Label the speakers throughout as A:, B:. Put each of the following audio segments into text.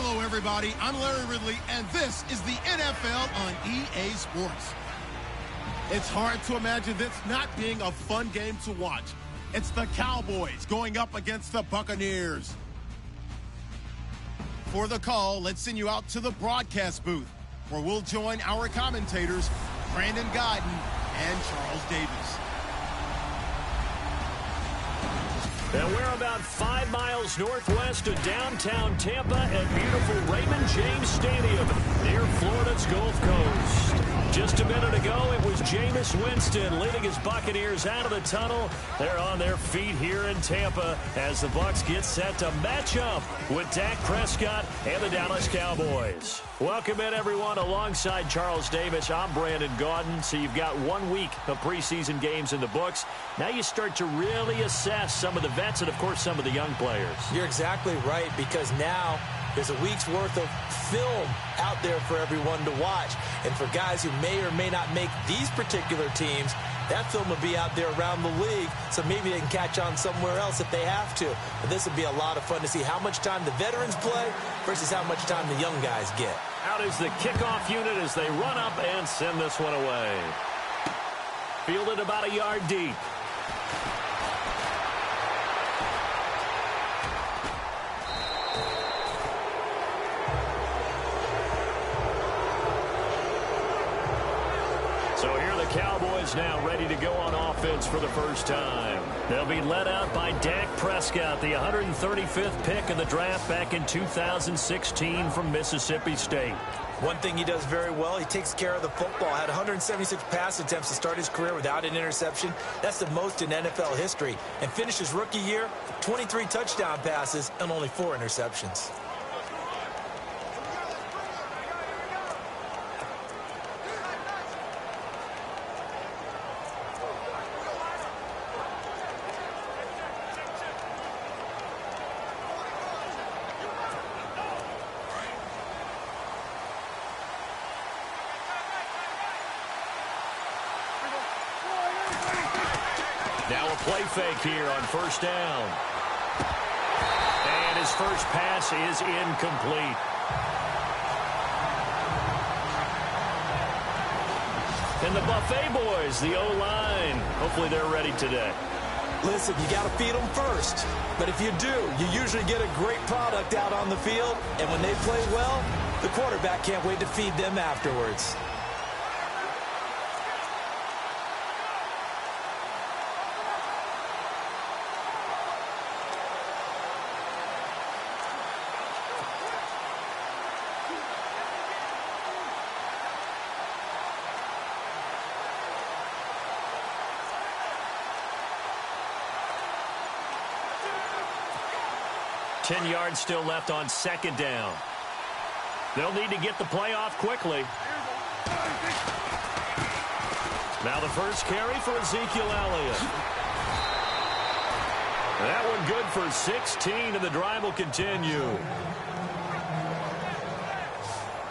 A: Hello, everybody. I'm Larry Ridley, and this is the NFL on EA Sports. It's hard to imagine this not being a fun game to watch. It's the Cowboys going up against the Buccaneers. For the call, let's send you out to the broadcast booth, where we'll join our commentators, Brandon Gaudin and Charles Davis.
B: And we're about 5 miles northwest of downtown Tampa at beautiful Raymond James Stadium near Florida's Gulf Coast. Just a minute ago, it was Jameis Winston leading his Buccaneers out of the tunnel. They're on their feet here in Tampa as the Bucs get set to match up with Dak Prescott and the Dallas Cowboys. Welcome in, everyone. Alongside Charles Davis, I'm Brandon Gaudin. So you've got 1 week of preseason games in the books. Now you start to really assess some of the vets and, of course, some of the young players.
C: You're exactly right, because now there's a week's worth of film out there for everyone to watch. And for guys who may or may not make these particular teams, that film will be out there around the league, so maybe they can catch on somewhere else if they have to. But this will be a lot of fun to see how much time the veterans play versus how much time the young guys get.
B: Out is the kickoff unit as they run up and send this one away. Fielded about a yard deep. So here are the Cowboys now ready to go on offense for the first time. They'll be led out by Dak Prescott, the 135th pick in the draft back in 2016 from Mississippi State.
C: One thing he does very well, he takes care of the football. Had 176 pass attempts to start his career without an interception. That's the most in NFL history. And finished his rookie year, 23 touchdown passes and only 4 interceptions.
B: Now a play fake here on first down. And his first pass is incomplete. And the Buffet boys, the O-line, hopefully they're ready today.
C: Listen, you got to feed them first. But if you do, you usually get a great product out on the field. And when they play well, the quarterback can't wait to feed them afterwards.
B: Ten yards still left on second down. They'll need to get the play off quickly. Now the first carry for Ezekiel Elliott. That one good for 16, and the drive will continue.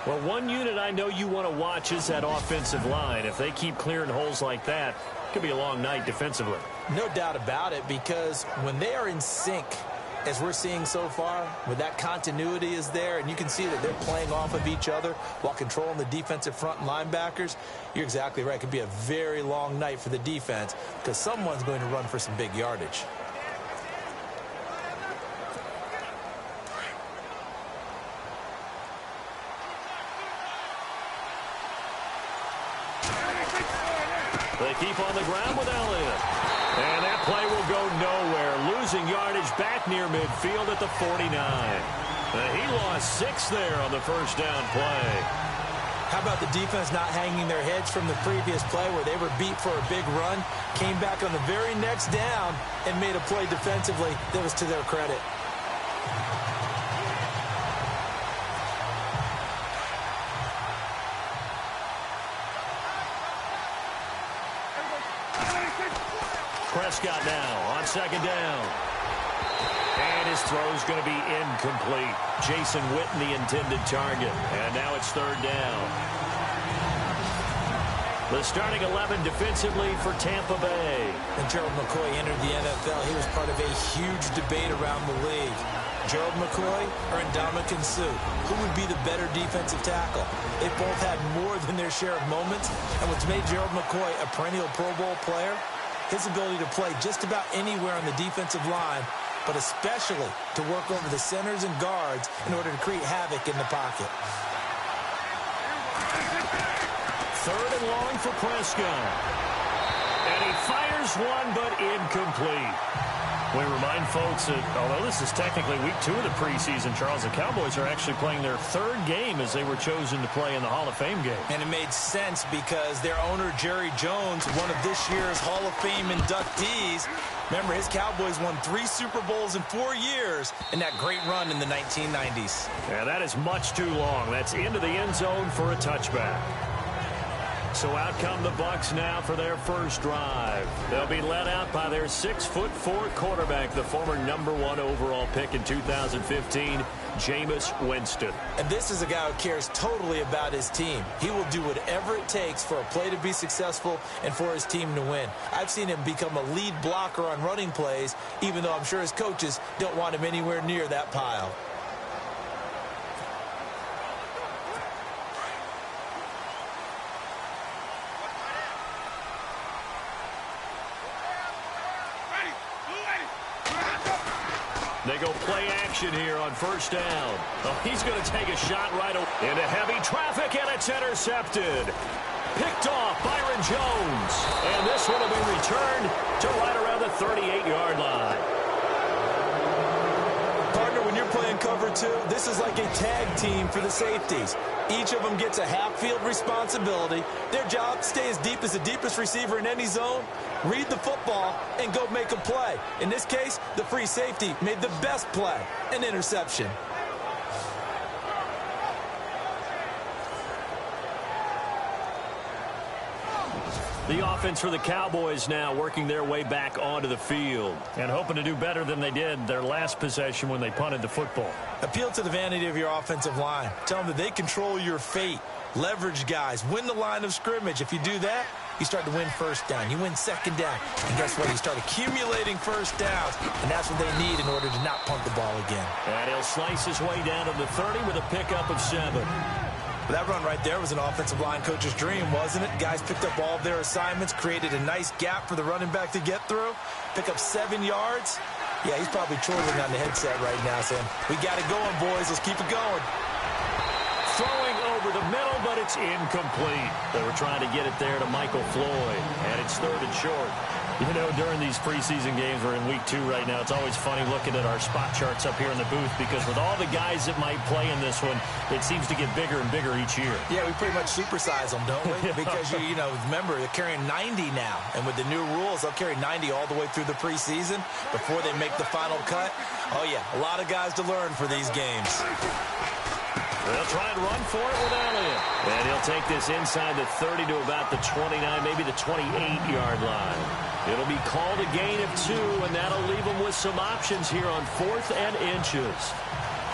B: Well, one unit I know you want to watch is that offensive line. If they keep clearing holes like that, it could be a long night defensively.
C: No doubt about it, because when they are in sync, as we're seeing so far, where that continuity is there, and you can see that they're playing off of each other while controlling the defensive front and linebackers, you're exactly right. It could be a very long night for the defense because someone's going to run for some big yardage.
B: They keep on the ground with Elliott. And that play will go nowhere. Losing yardage back near midfield at the 49. He lost 6 there on the first down play.
C: How about the defense not hanging their heads from the previous play where they were beat for a big run, came back on the very next down and made a play defensively that was to their credit.
B: Prescott now on second down. And his throw is going to be incomplete. Jason Witten, the intended target. And now it's third down. The starting 11 defensively for Tampa Bay.
C: When Gerald McCoy entered the NFL, he was part of a huge debate around the league. Gerald McCoy or Ndamukong Suh? Who would be the better defensive tackle? They both had more than their share of moments, and what's made Gerald McCoy a perennial Pro Bowl player, his ability to play just about anywhere on the defensive line, but especially to work over the centers and guards in order to create havoc in the pocket.
B: Third and long for Prescott. And he fires one, but incomplete. We remind folks that although this is technically week 2 of the preseason, Charles, the Cowboys are actually playing their 3rd game as they were chosen to play in the Hall of Fame game.
C: And it made sense because their owner, Jerry Jones, one of this year's Hall of Fame inductees, remember his Cowboys won 3 Super Bowls in 4 years in that great run in the 1990s.
B: Yeah, that is much too long. That's into the end zone for a touchback. So out come the Bucs now for their first drive. They'll be led out by their 6'4" quarterback, the former #1 overall pick in 2015, Jameis Winston.
C: And this is a guy who cares totally about his team. He will do whatever it takes for a play to be successful and for his team to win. I've seen him become a lead blocker on running plays, even though I'm sure his coaches don't want him anywhere near that pile.
B: They go play action here on first down. Oh, he's going to take a shot right into heavy traffic, and it's intercepted. Picked off Byron Jones. And this one will be returned to right around the 38-yard line.
C: Partner, when you're playing cover 2, this is like a tag team for the safeties. Each of them gets a half-field responsibility. Their job, stay as deep as the deepest receiver in any zone, read the football, and go make a play. In this case, the free safety made the best play, an interception.
B: The offense for the Cowboys now working their way back onto the field and hoping to do better than they did their last possession when they punted the football.
C: Appeal to the vanity of your offensive line. Tell them that they control your fate. Leverage guys. Win the line of scrimmage. If you do that, you start to win first down. You win second down. And guess what? You start accumulating first downs. And that's what they need in order to not punt the ball again.
B: And he'll slice his way down to the 30 with a pickup of 7.
C: That run right there was an offensive line coach's dream, wasn't it? Guys picked up all of their assignments, created a nice gap for the running back to get through, pick up 7 yards. Yeah, he's probably chortling on the headset right now saying, we got it going, boys. Let's keep it going.
B: Throwing over the middle, but it's incomplete. They were trying to get it there to Michael Floyd, and it's 3rd and short. You know, during these preseason games, we're in week 2 right now, it's always funny looking at our spot charts up here in the booth because with all the guys that might play in this one, it seems to get bigger and bigger each year.
C: Yeah, we pretty much supersize them, don't we? Because, you know, remember, they're carrying 90 now. And with the new rules, they'll carry 90 all the way through the preseason before they make the final cut. Oh, yeah, a lot of guys to learn for these games.
B: They'll try and run for it with Elliott. And he'll take this inside the 30 to about the 29, maybe the 28-yard line. It'll be called a gain of 2, and that'll leave them with some options here on 4th and inches.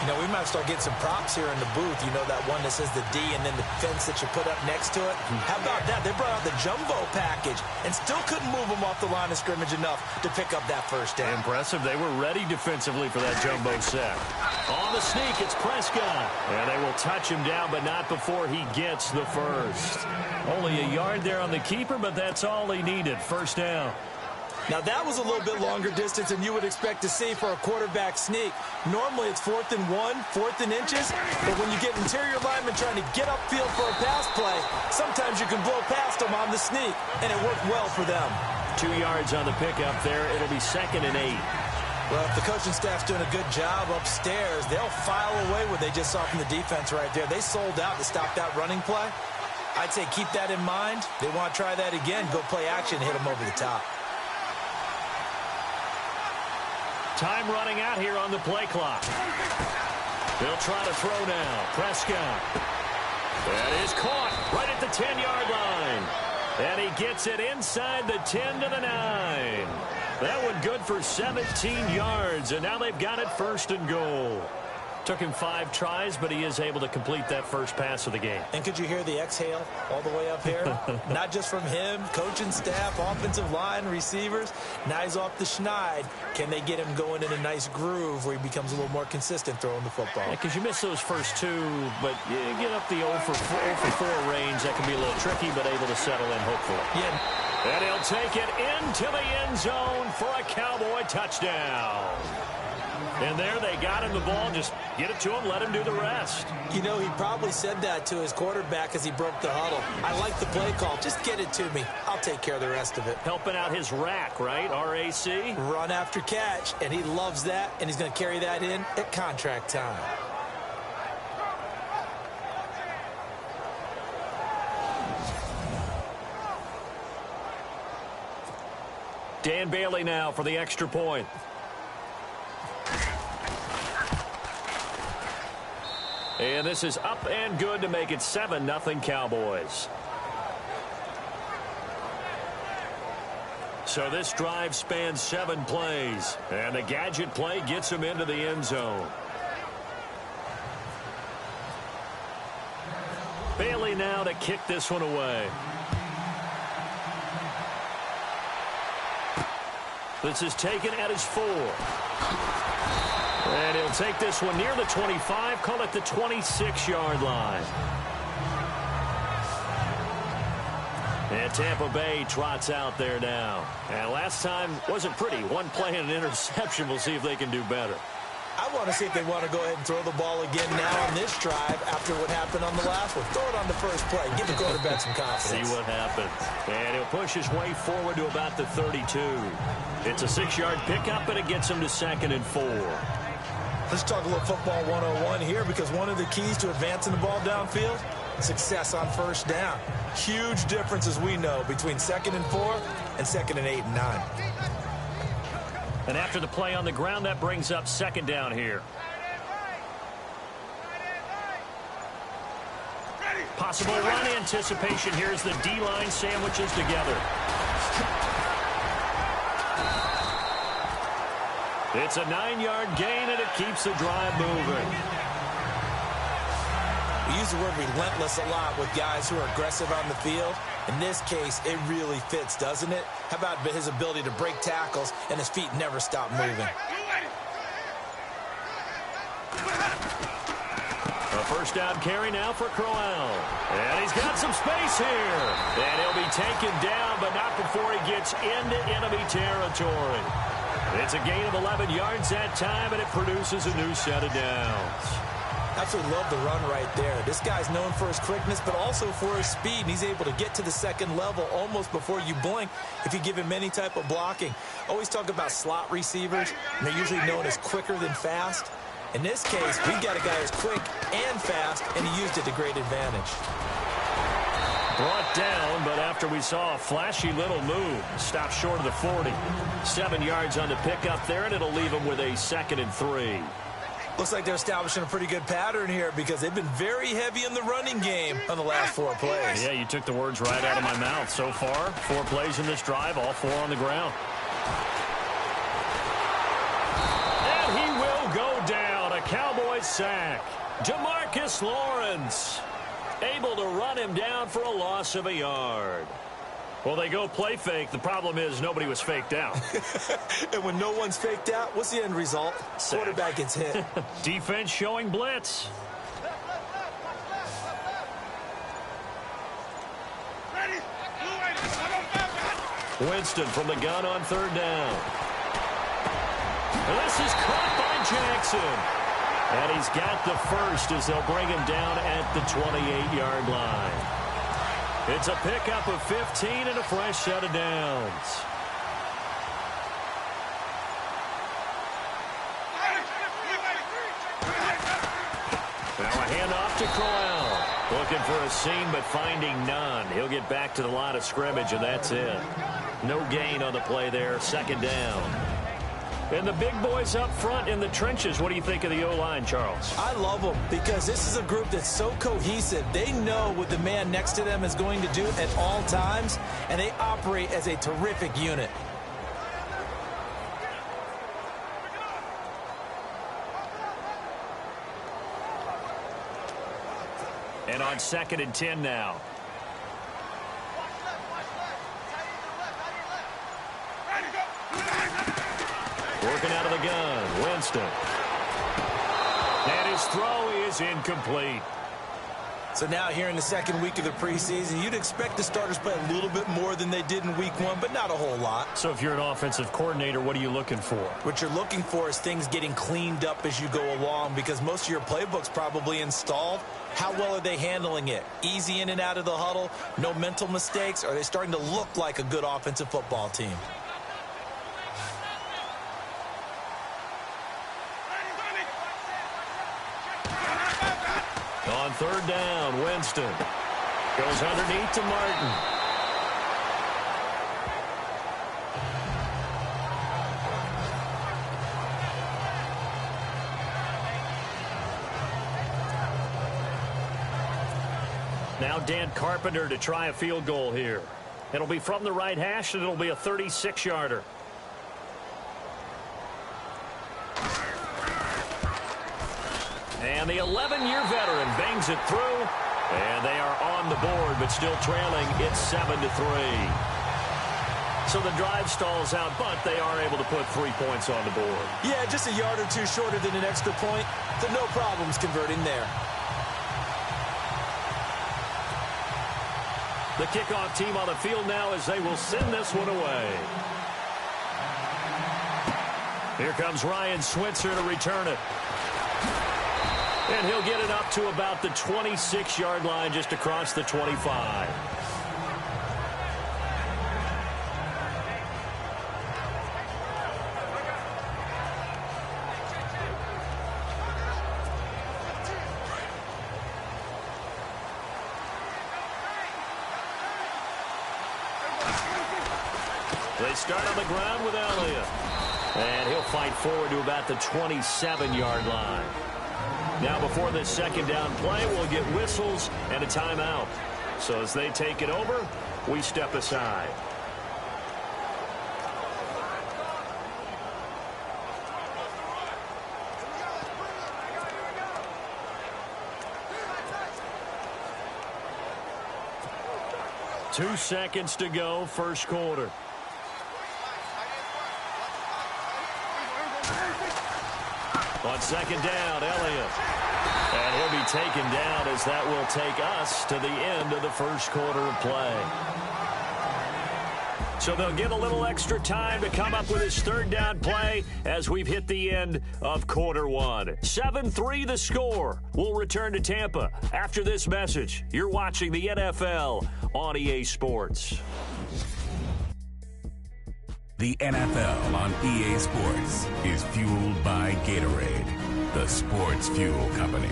C: You know, we might start getting some props here in the booth. You know, that one that says the D and then the fence that you put up next to it? How about that? They brought out the jumbo package and still couldn't move them off the line of scrimmage enough to pick up that first down.
B: Impressive. They were ready defensively for that jumbo set. On the sneak, it's Prescott. And they will touch him down, but not before he gets the first. Only a yard there on the keeper, but that's all he needed. First down.
C: Now, that was a little bit longer distance than you would expect to see for a quarterback sneak. Normally, it's 4th and 1, 4th and inches. But when you get interior linemen trying to get upfield for a pass play, sometimes you can blow past them on the sneak, and it worked well for them.
B: 2 yards on the pickup there. It'll be 2nd and 8.
C: Well, if the coaching staff's doing a good job upstairs, they'll file away what they just saw from the defense right there. They sold out to stop that running play. I'd say keep that in mind. They want to try that again, go play action, hit them over the top.
B: Time running out here on the play clock. They'll try to throw now. Prescott. That is caught right at the 10-yard line. And he gets it inside the 10 to the 9. That one good for 17 yards. And now they've got it 1st and goal. Took him 5 tries, but he is able to complete that first pass of the game.
C: And could you hear the exhale all the way up here? Not just from him, coaching staff, offensive line, receivers. Now he's off the schneid. Can they get him going in a nice groove where he becomes a little more consistent throwing the football?
B: Yeah, because you miss those first 2, but you get up the 0 for 4 range. That can be a little tricky, but able to settle in, hopefully.
C: Yeah.
B: And he'll take it into the end zone for a Cowboy touchdown. And there they got him the ball. Just get it to him, let him do the rest.
C: You know, he probably said that to his quarterback as he broke the huddle. I like the play call. Just get it to me. I'll take care of the rest of it.
B: Helping out his rack, right? RAC.
C: Run after catch, and he loves that, and he's going to carry that in at contract time.
B: Dan Bailey now for the extra point. And this is up and good to make it 7-0 Cowboys. So this drive spans 7 plays. And the gadget play gets him into the end zone. Bailey now to kick this one away. This is taken at his 4. And he'll take this one near the 25, call it the 26-yard line. And Tampa Bay trots out there now. And last time wasn't pretty. One play and an interception. We'll see if they can do better.
C: I want to see if they want to go ahead and throw the ball again now on this drive after what happened on the last one. Throw it on the first play. Give the quarterback some confidence.
B: See what happens. And he'll push his way forward to about the 32. It's a 6-yard pickup, and it gets him to 2nd and 4.
C: Let's talk a little football 101 here, because one of the keys to advancing the ball downfield, success on first down. Huge difference, as we know, between 2nd and 4 and 2nd and 8 and 9.
B: And after the play on the ground, that brings up 2nd down here. Possible run anticipation. Here's the D-line sandwiches together. It's a 9-yard gain, and it keeps the drive moving.
C: We use the word relentless a lot with guys who are aggressive on the field. In this case, it really fits, doesn't it? How about his ability to break tackles and his feet never stop moving?
B: A first down carry now for Crowell. And he's got some space here. And he'll be taken down, but not before he gets into enemy territory. It's a gain of 11 yards that time, and it produces a new set of downs.
C: Absolutely love the run right there. This guy's known for his quickness, but also for his speed. And he's able to get to the 2nd level almost before you blink if you give him any type of blocking. Always talk about slot receivers, and they're usually known as quicker than fast. In this case, we've got a guy who's quick and fast, and he used it to great advantage.
B: Brought down, but after we saw a flashy little move, stopped short of the 40. 7 yards on the pickup there, and it'll leave him with a 2nd and 3.
C: Looks like they're establishing a pretty good pattern here, because they've been very heavy in the running game on the last 4 plays.
B: Yeah, you took the words right out of my mouth. So far, 4 plays in this drive, all 4 on the ground. And he will go down. A Cowboys sack. Demarcus Lawrence able to run him down for a loss of a yard. Well, they go play fake. The problem is nobody was faked out.
C: And when no one's faked out, what's the end result?
B: Sack.
C: Quarterback gets hit.
B: Defense showing blitz. Winston from the gun on 3rd down. This is caught by Jackson. And he's got the first as they'll bring him down at the 28-yard line. It's a pickup of 15 and a fresh set of downs. Now a handoff to Crowell. Looking for a seam, but finding none. He'll get back to the line of scrimmage, and that's it. No gain on the play there. 2nd down. And the big boys up front in the trenches. What do you think of the O-line, Charles?
C: I love them, because this is a group that's so cohesive. They know what the man next to them is going to do at all times, and they operate as a terrific unit.
B: And on 2nd and 10 now. Working out of the gun, Winston. And his throw is incomplete.
C: So now here in the 2nd week of the preseason, you'd expect the starters play a little bit more than they did in week 1, but not a whole lot.
B: So if you're an offensive coordinator, what are you looking for?
C: What you're looking for is things getting cleaned up as you go along, because most of your playbook's probably installed. How well are they handling it? Easy in and out of the huddle, no mental mistakes? Are they starting to look like a good offensive football team?
B: On 3rd down, Winston goes underneath to Martin. Now Dan Carpenter to try a field goal here. It'll be from the right hash, and it'll be a 36-yarder. And the 11-year veteran bangs it through, and they are on the board, but still trailing. It's 7-3. So the drive stalls out, but they are able to put 3 points on the board.
C: Yeah, just a yard or two shorter than an extra point, so no problems converting there.
B: The kickoff team on the field now as they will send this one away. Here comes Ryan Switzer to return it. And he'll get it up to about the 26-yard line, just across the 25. They start on the ground with Elliott. And he'll fight forward to about the 27-yard line. Now before this 2nd down play, we'll get whistles and a timeout. So as they take it over, we step aside. Two seconds to go, 1st quarter. On 2nd down, Elliott. And he'll be taken down as that will take us to the end of the 1st quarter of play. So they'll get a little extra time to come up with his 3rd down play as we've hit the end of quarter 1. 7-3 the score. We'll return to Tampa after this message. You're watching the NFL on EA Sports.
D: The NFL on EA Sports is fueled by Gatorade, the sports fuel company.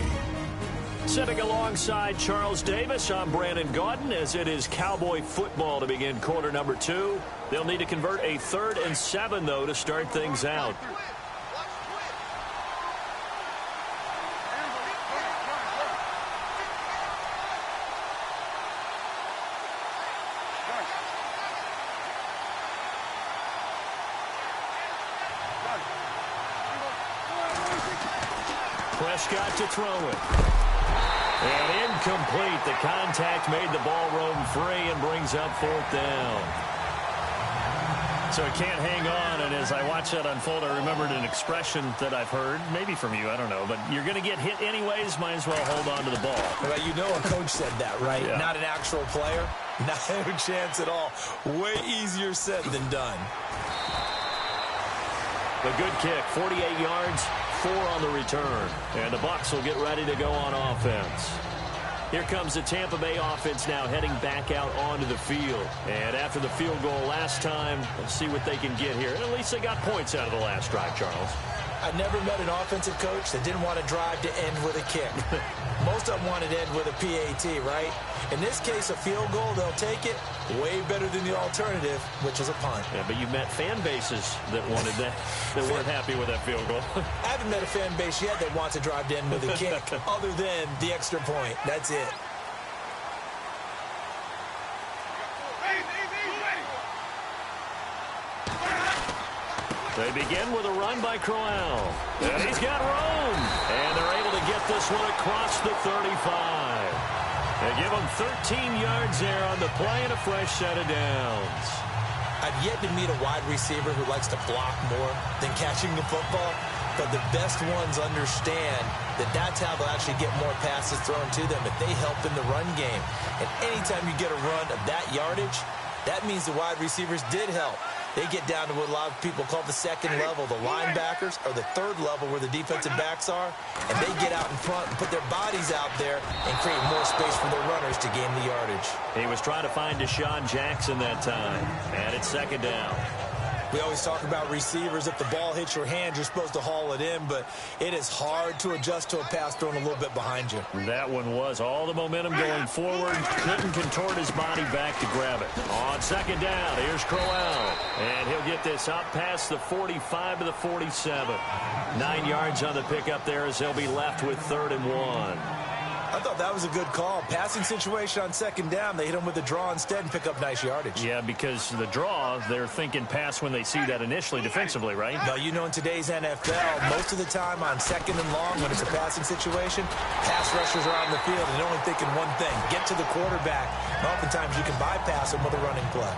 B: Sitting alongside Charles Davis, I'm Brandon Gaudin as it is Cowboy football to begin quarter number 2. They'll need to convert a 3rd and 7, though, to start things out. Prescott to throw it. And incomplete. The contact made the ball roam free and brings up 4th down. So it can't hang on, and as I watch that unfold, I remembered an expression that I've heard, maybe from you, I don't know, but you're going to get hit anyways, might as well hold on to the ball.
C: Well, you know a coach said that, right?
B: Yeah.
C: Not an actual player. Not a chance at all. Way easier said than done.
B: The good kick, 48 yards, 4 on the return. And the Bucs will get ready to go on offense. Here comes the Tampa Bay offense now heading back out onto the field. And after the field goal last time, let's see what they can get here. At least they got points out of the last drive, Charles.
C: I never met an offensive coach that didn't want to drive to end with a kick. Most of them wanted to end with a PAT, right? In this case, a field goal, they'll take it. Way better than the alternative, which is a punt.
B: Yeah, but you met fan bases that wanted that, that weren't happy with that field goal.
C: I haven't met a fan base yet that wants to drive to end with a kick, other than the extra point. That's it.
B: They begin with a run by Crowell. And he's got room. And they're able to get this one across the 35. They give him 13 yards there on the play and a fresh set of downs.
C: I've yet to meet a wide receiver who likes to block more than catching the football, but the best ones understand that that's how they'll actually get more passes thrown to them if they help in the run game. And anytime you get a run of that yardage, that means the wide receivers did help. They get down to what a lot of people call the second level, the linebackers, or the third level where the defensive backs are, and they get out in front and put their bodies out there and create more space for their runners to gain the yardage.
B: He was trying to find Deshaun Jackson that time, and it's second down.
C: We always talk about receivers. If the ball hits your hand, you're supposed to haul it in, but it is hard to adjust to a pass thrown a little bit behind you.
B: That one was all the momentum going forward. Couldn't contort his body back to grab it. On second down, here's Crowell. And he'll get this up past the 45 to the 47. 9 yards on the pickup there as they'll be left with 3rd and 1.
C: I thought that was a good call. Passing situation on second down. They hit him with a draw instead and pick up nice yardage.
B: Yeah, because the draw, they're thinking pass when they see that initially defensively, right?
C: Now, you know, in today's NFL, most of the time on second and long, when it's a passing situation, pass rushers are on the field and they're only thinking one thing, get to the quarterback. And oftentimes you can bypass them with a running play.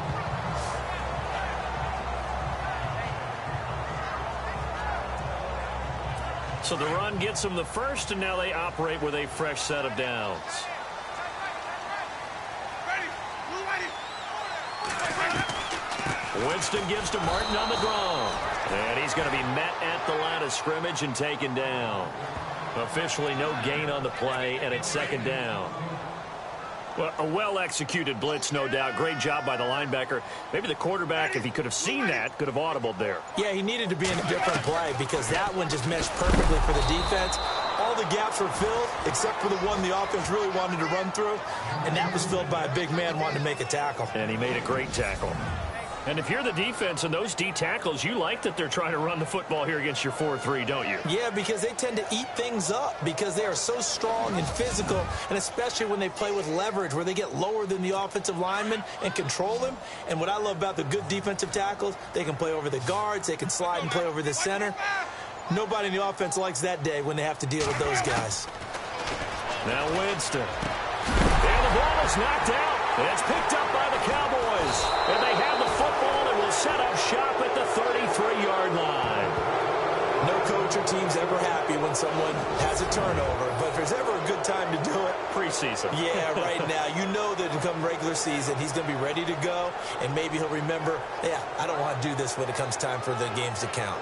B: So the run gets them the first, and now they operate with a fresh set of downs. Winston gives to Martin on the draw. And he's going to be met at the line of scrimmage and taken down. Officially no gain on the play, and it's second down. Well, a well-executed blitz, no doubt. Great job by the linebacker. Maybe the quarterback, if he could have seen that, could have audibled there.
C: Yeah, he needed to be in a different play because that one just meshed perfectly for the defense. All the gaps were filled except for the one the offense really wanted to run through, and that was filled by a big man wanting to make a tackle.
B: And he made a great tackle. And if you're the defense and those D tackles, you like that they're trying to run the football here against your 4-3, don't you?
C: Yeah, because they tend to eat things up because they are so strong and physical, and especially when they play with leverage where they get lower than the offensive linemen and control them. And what I love about the good defensive tackles, they can play over the guards, they can slide and play over the center. Nobody in the offense likes that day when they have to deal with those guys.
B: Now Winston. And the ball is knocked out. It's picked up by the Cowboys. And they have the football and will set up shop at the 33-yard line.
C: No coach or team's ever happy when someone has a turnover, but if there's ever a good time to do it,
B: preseason.
C: Yeah, right now. You know that come regular season, he's going to be ready to go, and maybe he'll remember, yeah, I don't want to do this when it comes time for the games to count.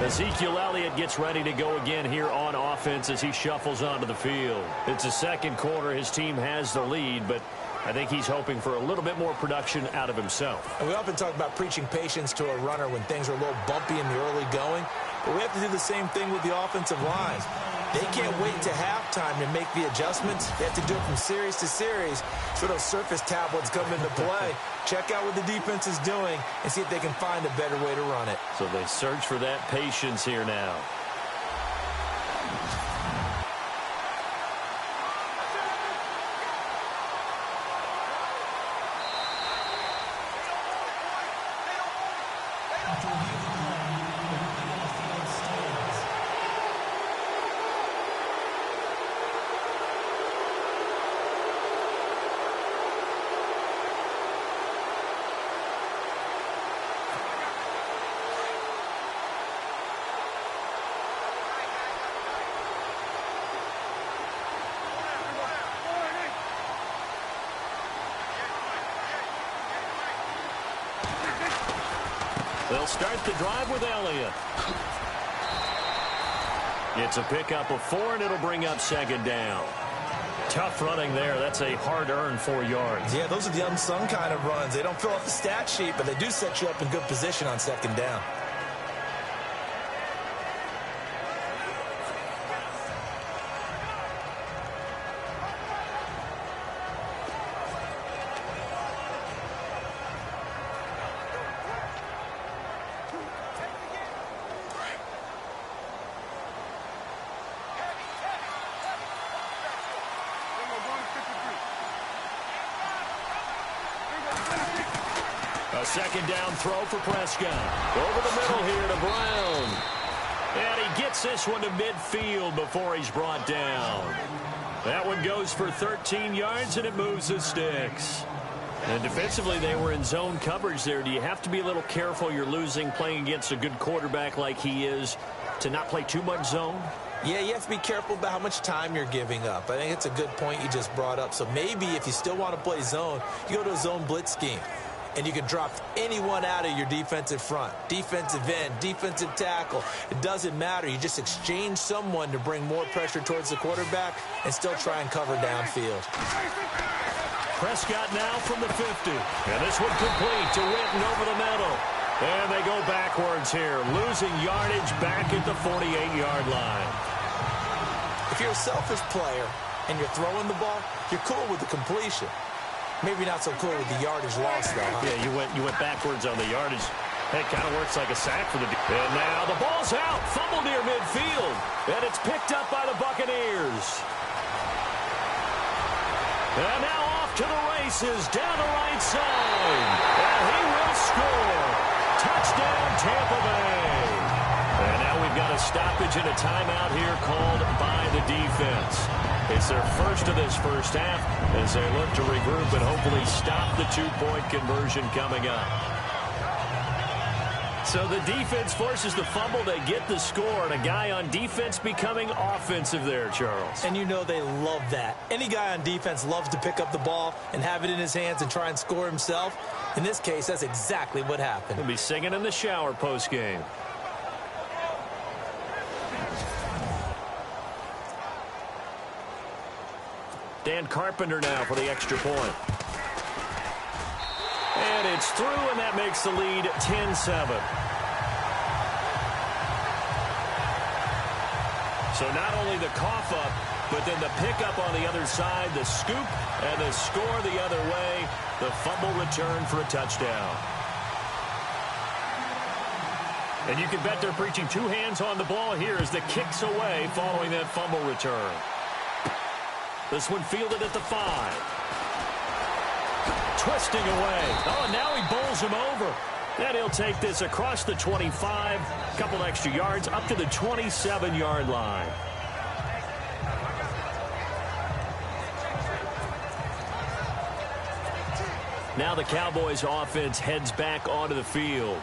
B: Ezekiel Elliott gets ready to go again here on offense as he shuffles onto the field. It's the second quarter. His team has the lead, but I think he's hoping for a little bit more production out of himself.
C: And we often talk about preaching patience to a runner when things are a little bumpy in the early going, but we have to do the same thing with the offensive line. They can't wait to halftime to make the adjustments. They have to do it from series to series so those surface tablets come into play. Check out what the defense is doing and see if they can find a better way to run it.
B: So they search for that patience here now. They'll start the drive with Elliott. It's a pickup of 4, and it'll bring up second down. Tough running there. That's a hard-earned 4 yards.
C: Yeah, those are the unsung kind of runs. They don't fill up the stat sheet, but they do set you up in good position on second down.
B: A second down throw for Prescott. Over the middle here to Brown. And he gets this one to midfield before he's brought down. That one goes for 13 yards, and it moves the sticks. And defensively, they were in zone coverage there. Do you have to be a little careful? You're losing playing against a good quarterback like he is to not play too much zone?
C: Yeah, you have to be careful about how much time you're giving up. I think it's a good point you just brought up. So maybe if you still want to play zone, you go to a zone blitz scheme. And you can drop anyone out of your defensive front. Defensive end, defensive tackle. It doesn't matter. You just exchange someone to bring more pressure towards the quarterback and still try and cover downfield.
B: Prescott now from the 50. And this one complete to Witten over the middle. And they go backwards here, losing yardage back at the 48-yard line.
C: If you're a selfish player and you're throwing the ball, you're cool with the completion. Maybe not so cool with the yardage loss, though. Huh?
B: Yeah, you went backwards on the yardage. That kind of works like a sack for the defense. And now the ball's out, fumbled near midfield. And it's picked up by the Buccaneers. And now off to the races, down the right side. And he will score. Touchdown, Tampa Bay. And now we've got a stoppage and a timeout here called by the defense. It's their first of this first half as they look to regroup and hopefully stop the two-point conversion coming up. So the defense forces the fumble. They get the score, and a guy on defense becoming offensive there, Charles.
C: And you know they love that. Any guy on defense loves to pick up the ball and have it in his hands and try and score himself. In this case, that's exactly what happened.
B: He'll be singing in the shower post-game. Dan Carpenter now for the extra point. And it's through, and that makes the lead 10-7. So not only the cough up, but then the pickup on the other side, the scoop, and the score the other way, the fumble return for a touchdown. And you can bet they're preaching two hands on the ball here as the kick's away following that fumble return. This one fielded at the 5. Twisting away. Oh, now he bowls him over. And he'll take this across the 25. A couple extra yards up to the 27-yard line. Now the Cowboys offense heads back onto the field.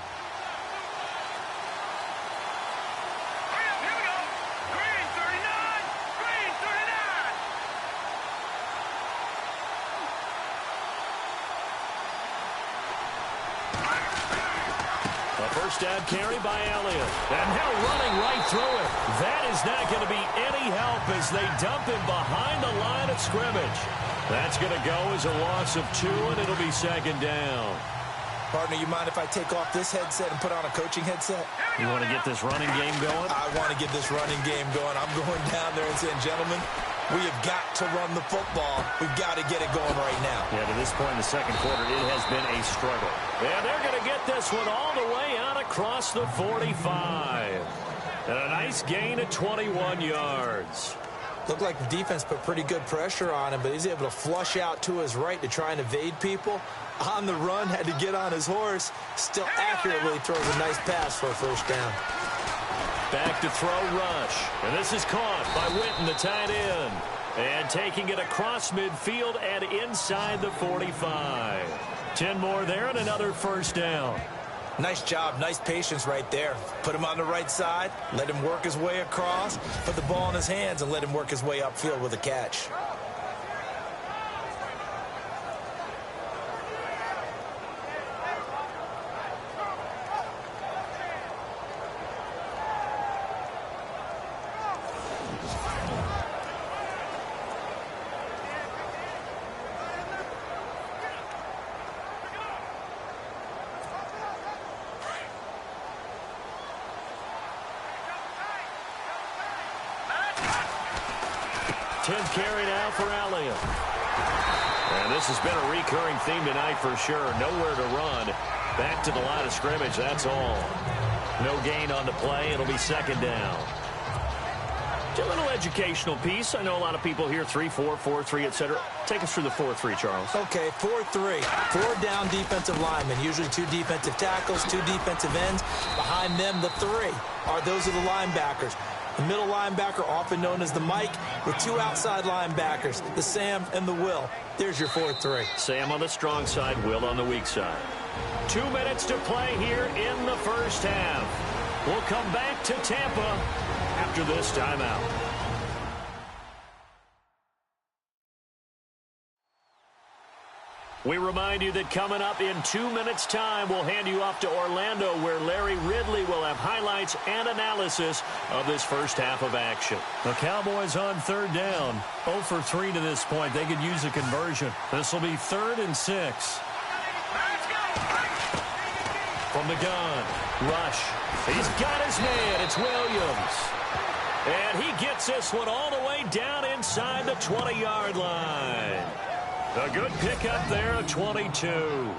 B: First down carry by Elliott. And now running right through it. That is not going to be any help as they dump him behind the line of scrimmage. That's going to go as a loss of 2, and it'll be second down.
C: Partner, you mind if I take off this headset and put on a coaching headset?
B: You want to get this running game going?
C: I want to get this running game going. I'm going down there and saying, gentlemen, we have got to run the football. We've got to get it going right now.
B: Yeah, to this point in the second quarter, it has been a struggle. And they're going to get this one all the way out across the 45. And a nice gain of 21 yards.
C: Looked like the defense put pretty good pressure on him, but he's able to flush out to his right to try and evade people. On the run, had to get on his horse. Still accurately throws a nice pass for a first down.
B: Back to throw rush. And this is caught by Witten, the tight end. And taking it across midfield and inside the 45. 10 more there and another first down.
C: Nice job, nice patience right there. Put him on the right side, let him work his way across, put the ball in his hands, and let him work his way upfield with a catch.
B: Carry now for Elliott. And this has been a recurring theme tonight for sure. Nowhere to run. Back to the line of scrimmage, that's all. No gain on the play. It'll be second down. A little educational piece. I know a lot of people hear 3-4, 4-3, etc. Take us through the 4-3, Charles.
C: Okay, 4-3. 4 down defensive linemen, usually 2 defensive tackles, 2 defensive ends. Behind them, the 3 those are the linebackers. The middle linebacker, often known as the Mike, with 2 outside linebackers, the Sam and the Will. There's your 4-3.
B: Sam on the strong side, Will on the weak side. 2 minutes to play here in the first half. We'll come back to Tampa after this timeout. We remind you that coming up in 2 minutes' time, we'll hand you off to Orlando, where Larry Ridley will have highlights and analysis of this first half of action. The Cowboys on third down. 0 for 3 to this point. They could use a conversion. This will be 3rd and 6. From the gun, rush. He's got his man. It's Williams. And he gets this one all the way down inside the 20-yard line. A good pickup there of 22.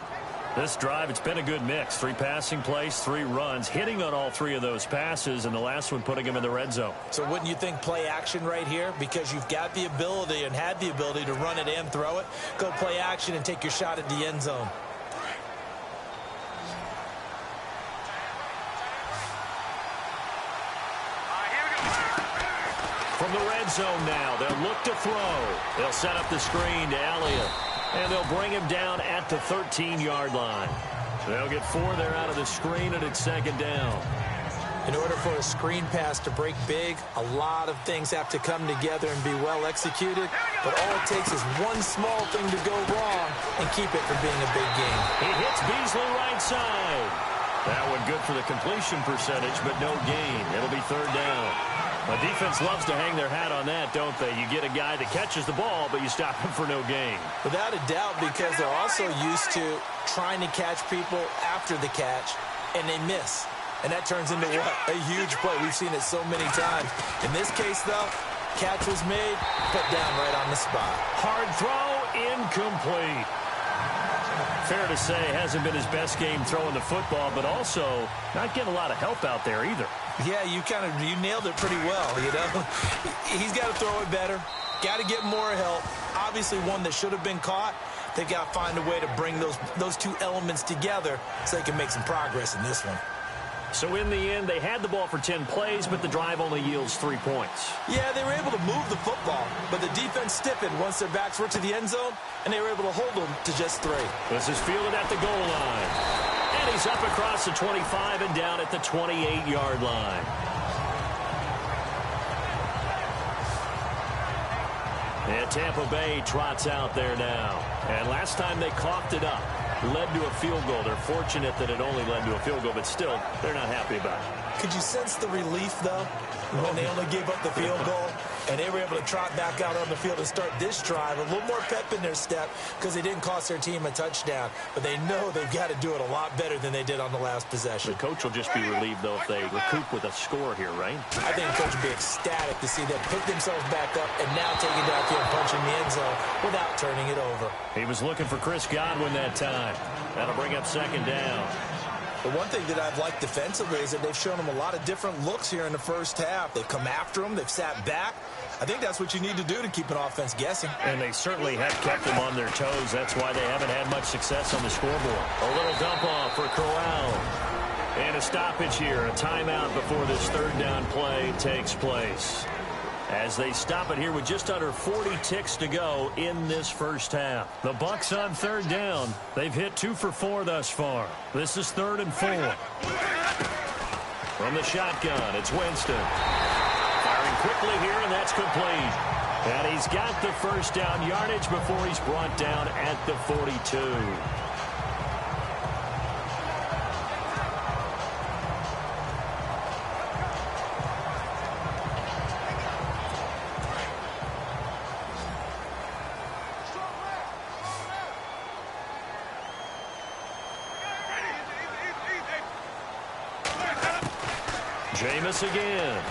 B: This drive, it's been a good mix. 3 passing plays, 3 runs, hitting on all 3 of those passes, and the last one putting him in the red zone.
C: So wouldn't you think play action right here? Because you've got the ability and had the ability to run it and throw it. Go play action and take your shot at the end zone.
B: From the red zone now, they'll look to throw. They'll set up the screen to Elliott, and they'll bring him down at the 13-yard line. They'll get 4 there out of the screen, and it's 2nd down.
C: In order for a screen pass to break big, a lot of things have to come together and be well executed, but all it takes is one small thing to go wrong and keep it from being a big game.
B: He hits Beasley right side. That one good for the completion percentage, but no gain. It'll be 3rd down. The defense loves to hang their hat on that, don't they? You get a guy that catches the ball, but you stop him for no gain.
C: Without a doubt, because they're also used to trying to catch people after the catch, and they miss. And that turns into what? A huge play. We've seen it so many times. In this case, though, catch was made, put down right on the spot.
B: Hard throw, incomplete. Fair to say, hasn't been his best game throwing the football, but also not getting a lot of help out there either.
C: Yeah, you nailed it pretty well, you know. He's got to throw it better. Got to get more help. Obviously, one that should have been caught. They've got to find a way to bring those 2 elements together so they can make some progress in this one.
B: So in the end, they had the ball for 10 plays, but the drive only yields 3 points.
C: Yeah, they were able to move the football, but the defense stiffened once their backs were to the end zone, and they were able to hold them to just 3.
B: This is fielded at the goal line. And he's up across the 25 and down at the 28-yard line. And Tampa Bay trots out there now. And last time they coughed it up, led to a field goal. They're fortunate that it only led to a field goal, but still, they're not happy about it.
C: Could you sense the relief, though, when they only gave up the field goal? And they were able to trot back out on the field and start this drive. A little more pep in their step because they didn't cost their team a touchdown. But they know they've got to do it a lot better than they did on the last possession.
B: The coach will just be relieved, though, if they recoup with a score here, right?
C: I think the coach will be ecstatic to see them pick themselves back up and now taking downfield and punching the end zone without turning it over.
B: He was looking for Chris Godwin that time. That'll bring up 2nd down.
C: The one thing that I've liked defensively is that they've shown them a lot of different looks here in the first half. They've come after them. They've sat back. I think that's what you need to do to keep an offense guessing.
B: And they certainly have kept them on their toes. That's why they haven't had much success on the scoreboard. A little dump off for Corral. And a stoppage here, a timeout before this 3rd down play takes place. As they stop it here with just under 40 ticks to go in this first half. The Bucs on 3rd down. They've hit 2 for 4 thus far. This is 3rd and 4. From the shotgun, it's Winston. Firing quickly here, and that's complete. And he's got the first down yardage before he's brought down at the 42. Jameis again.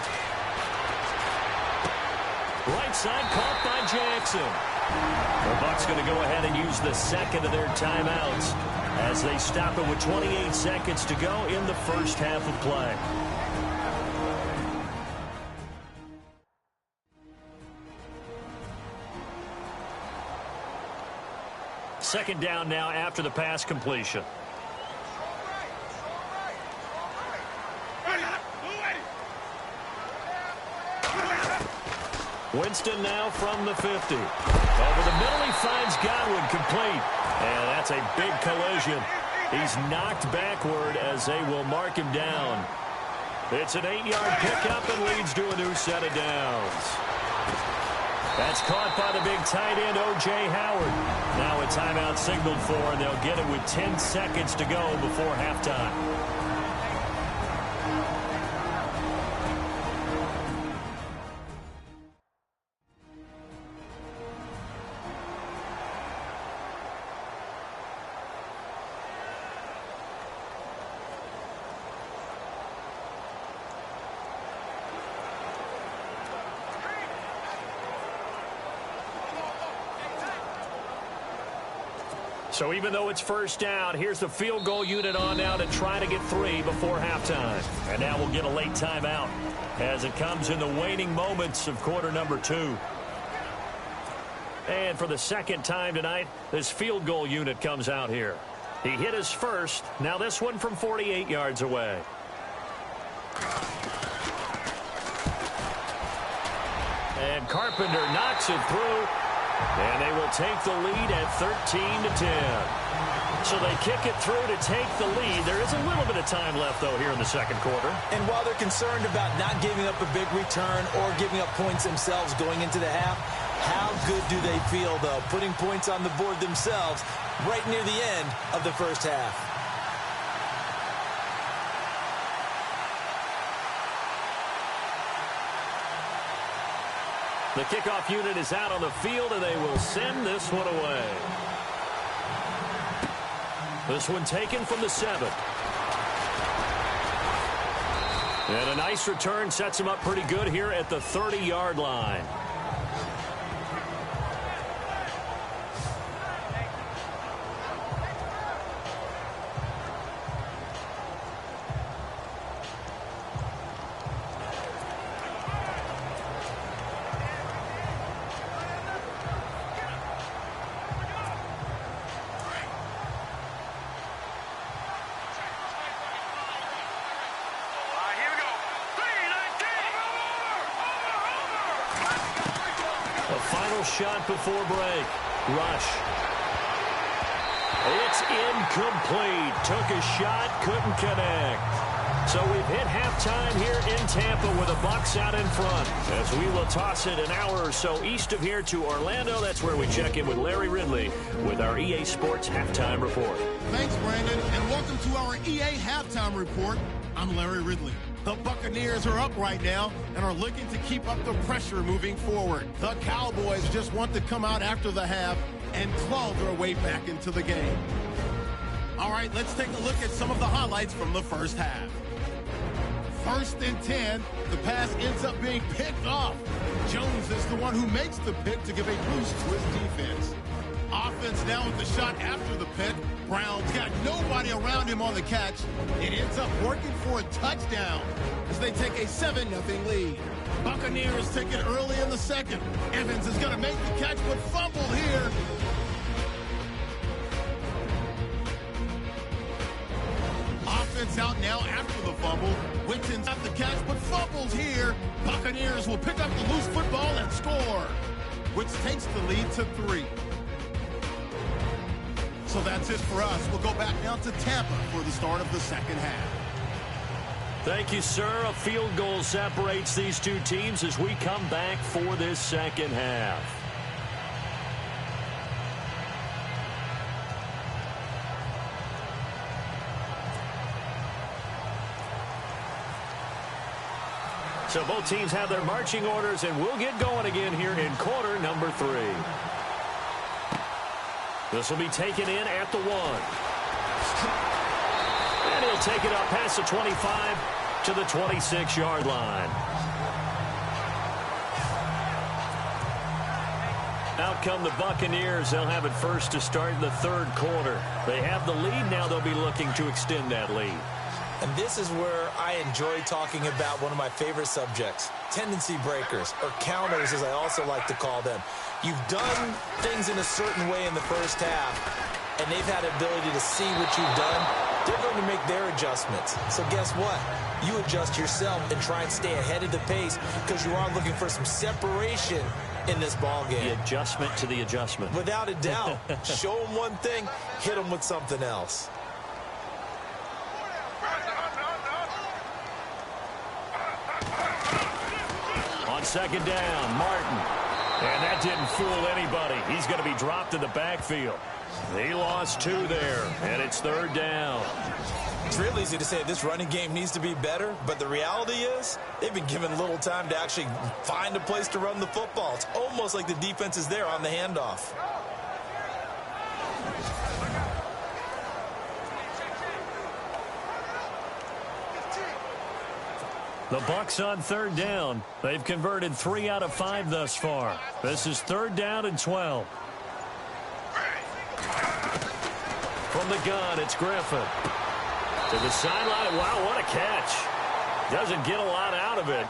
B: Right side caught by Jackson. The Bucs going to go ahead and use the 2nd of their timeouts as they stop it with 28 seconds to go in the first half of play. second down now after the pass completion. Winston now from the 50. Over the middle, he finds Godwin complete. And that's a big collision. He's knocked backward as they will mark him down. It's an 8-yard pickup and leads to a new set of downs. That's caught by the big tight end, O.J. Howard. Now a timeout signaled for, and they'll get it with 10 seconds to go before halftime. So even though it's first down, here's the field goal unit on now to try to get 3 before halftime. And now we'll get a late timeout as it comes in the waning moments of quarter number 2. And for the second time tonight, this field goal unit comes out here. He hit his first. Now this one from 48 yards away. And Carpenter knocks it through. And they will take the lead at 13-10. So they kick it through to take the lead. There is a little bit of time left, though, here in the second quarter.
C: And while they're concerned about not giving up a big return or giving up points themselves going into the half, how good do they feel, though, putting points on the board themselves right near the end of the first half?
B: The kickoff unit is out on the field, and they will send this one away. This one taken from the 7. And a nice return sets him up pretty good here at the 30-yard line. Shot before break. Rush. It's incomplete. Took a shot, couldn't connect. So we've hit halftime here in Tampa with the Bucs out in front. As we will toss it an hour or so east of here to Orlando. That's where we check in with Larry Ridley with our EA Sports Halftime Report.
A: Thanks, Brandon, and welcome to our EA Halftime Report. I'm Larry Ridley. The Buccaneers are up right now and are looking to keep up the pressure moving forward. The Cowboys just want to come out after the half and claw their way back into the game. All right, let's take a look at some of the highlights from the first half. 1st and 10, the pass ends up being picked off. Jones is the one who makes the pick to give a boost to his defense. Offense now with the shot after the pick. Brown's got nobody around him on the catch. It ends up working for a touchdown as they take a 7-0 lead. Buccaneers take it early in the second. Evans is going to make the catch but fumble here. Offense out now after the fumble. Witten's got the catch but fumbles here. Buccaneers will pick up the loose football and score, which takes the lead to 3. So that's it for us. We'll go back now to Tampa for the start of the second half.
B: Thank you, sir. A field goal separates these two teams as we come back for this second half. So both teams have their marching orders, and we'll get going again here in quarter number 3. This will be taken in at the 1. And he'll take it up past the 25 to the 26-yard line. Out come the Buccaneers. They'll have it first to start in the third quarter. They have the lead now. They'll be looking to extend that lead.
C: And this is where I enjoy talking about one of my favorite subjects, tendency breakers, or counters as I also like to call them. You've done things in a certain way in the first half, and they've had the ability to see what you've done. They're going to make their adjustments. So guess what? You adjust yourself and try and stay ahead of the pace because you are looking for some separation in this ball game.
B: The adjustment to the adjustment.
C: Without a doubt. Show them one thing, hit them with something else.
B: On second down, Martin. And that didn't fool anybody. He's going to be dropped in the backfield. He lost 2 there, and it's third down.
C: It's real easy to say this running game needs to be better, but the reality is they've been given little time to actually find a place to run the football. It's almost like the defense is there on the handoff.
B: The Bucs on third down. They've converted 3 out of 5 thus far. This is third down and 12. From the gun, it's Griffin. To the sideline. Wow, what a catch. Doesn't get a lot out of it,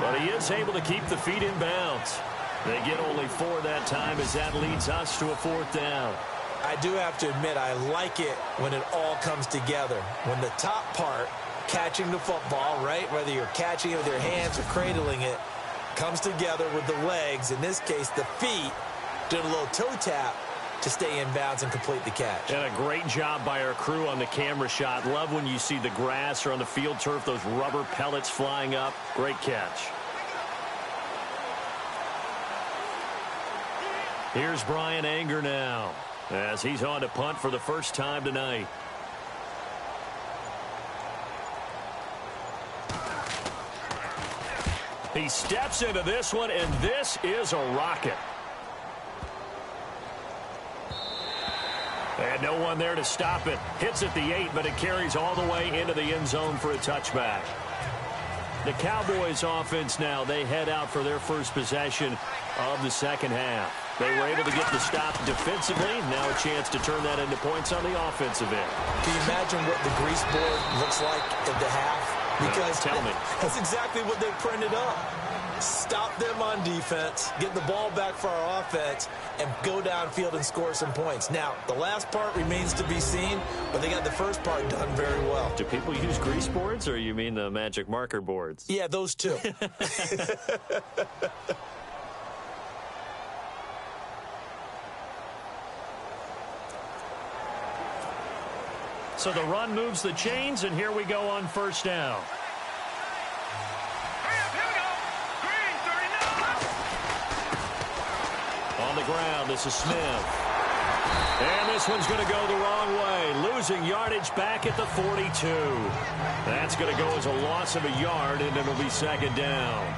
B: but he is able to keep the feet in bounds. They get only 4 that time as that leads us to a fourth down.
C: I do have to admit I like it when it all comes together. When the top part, catching the football, right, whether you're catching it with your hands or cradling it, comes together with the legs, in this case the feet, doing a little toe tap to stay in bounds and complete the catch.
B: And a great job by our crew on the camera shot. Love when you see the grass or on the field turf, those rubber pellets flying up. Great catch. Here's Brian Anger now as he's on to punt for the first time tonight. He steps into this one, and this is a rocket. And no one there to stop it. Hits at the 8, but it carries all the way into the end zone for a touchback. The Cowboys offense now, they head out for their first possession of the second half. They were able to get the stop defensively. Now a chance to turn that into points on the offensive end.
C: Can you imagine what the grease board looks like at the half? Because
B: tell me.
C: That's exactly what they printed up. Stop them on defense, get the ball back for our offense, and go downfield and score some points. Now, the last part remains to be seen, but they got the first part done very well.
B: Do people use grease boards, or you mean the magic marker boards?
C: Yeah, those two.
B: So the run moves the chains, and here we go on first down. On the ground, this is Smith. And this one's going to go the wrong way. Losing yardage back at the 42. That's going to go as a loss of a yard, and it'll be second down.